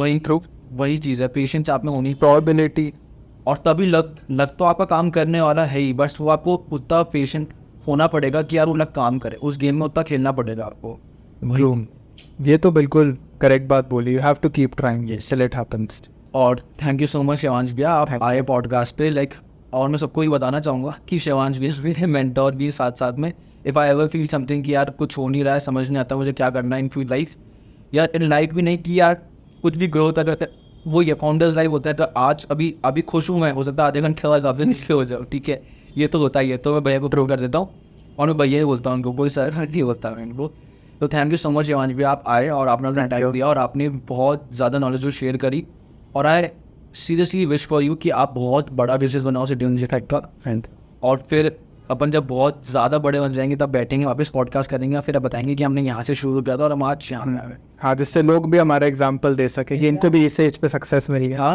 वही चीज़ है, पेशेंस आप में होनी, प्रोबेबिलिटी, और तभी लग तो आपका काम करने वाला है ही, बस वो आपको उतना पेशेंट होना पड़ेगा कि यार वो लग काम करे, उस गेम में उतना खेलना पड़ेगा आपको। ये तो बिल्कुल करेक्ट बात बोली, you have to keep trying till it happens. और thank you so much Shivansh भैया, आप आए पॉडकास्ट पे, लाइक, और मैं सबको ये बताना चाहूँगा कि शिवांश भी मेरे मेंटोर भी साथ में। If I ever feel something कि यार कुछ हो नहीं रहा है, समझ नहीं आता मुझे क्या करना है इन फ्यू लाइफ, या इन लाइफ भी नहीं कि यार कुछ भी ग्रो होता रहता है, वो ये फाउंडर्स लाइफ होता है। तो आज अभी खुश हूँ मैं, हो सकता है आधे घंटे बाद आपसे नीचे हो जाओ, ठीक है, ये तो होता ही है। तो मैं भैया को प्रूव कर देता हूँ, और मैं भैया ही बोलता हूँ उनको, कोई सर नहीं बोलता मैं इनको। तो thank you so much Shivansh भैया, आप आए और आपने अपना टाइम दिया, और आपने बहुत ज़्यादा नॉलेज जो शेयर करी, और I seriously wish for you कि आप बहुत बड़ा बिजनेस बनाओ सिटी यूनिवर्सिटी फैक्ट का, और फिर अपन जब बहुत ज़्यादा बड़े बन जाएंगे तब बैठेंगे वापस पॉडकास्ट करेंगे, फिर आप बताएंगे कि हमने यहाँ से शुरू किया था और हम आज यहाँ पे आए। हाँ, जिससे लोग भी हमारा एग्जाम्पल दे सके कि इनको भी इस एज पे सक्सेस मिली है। हाँ,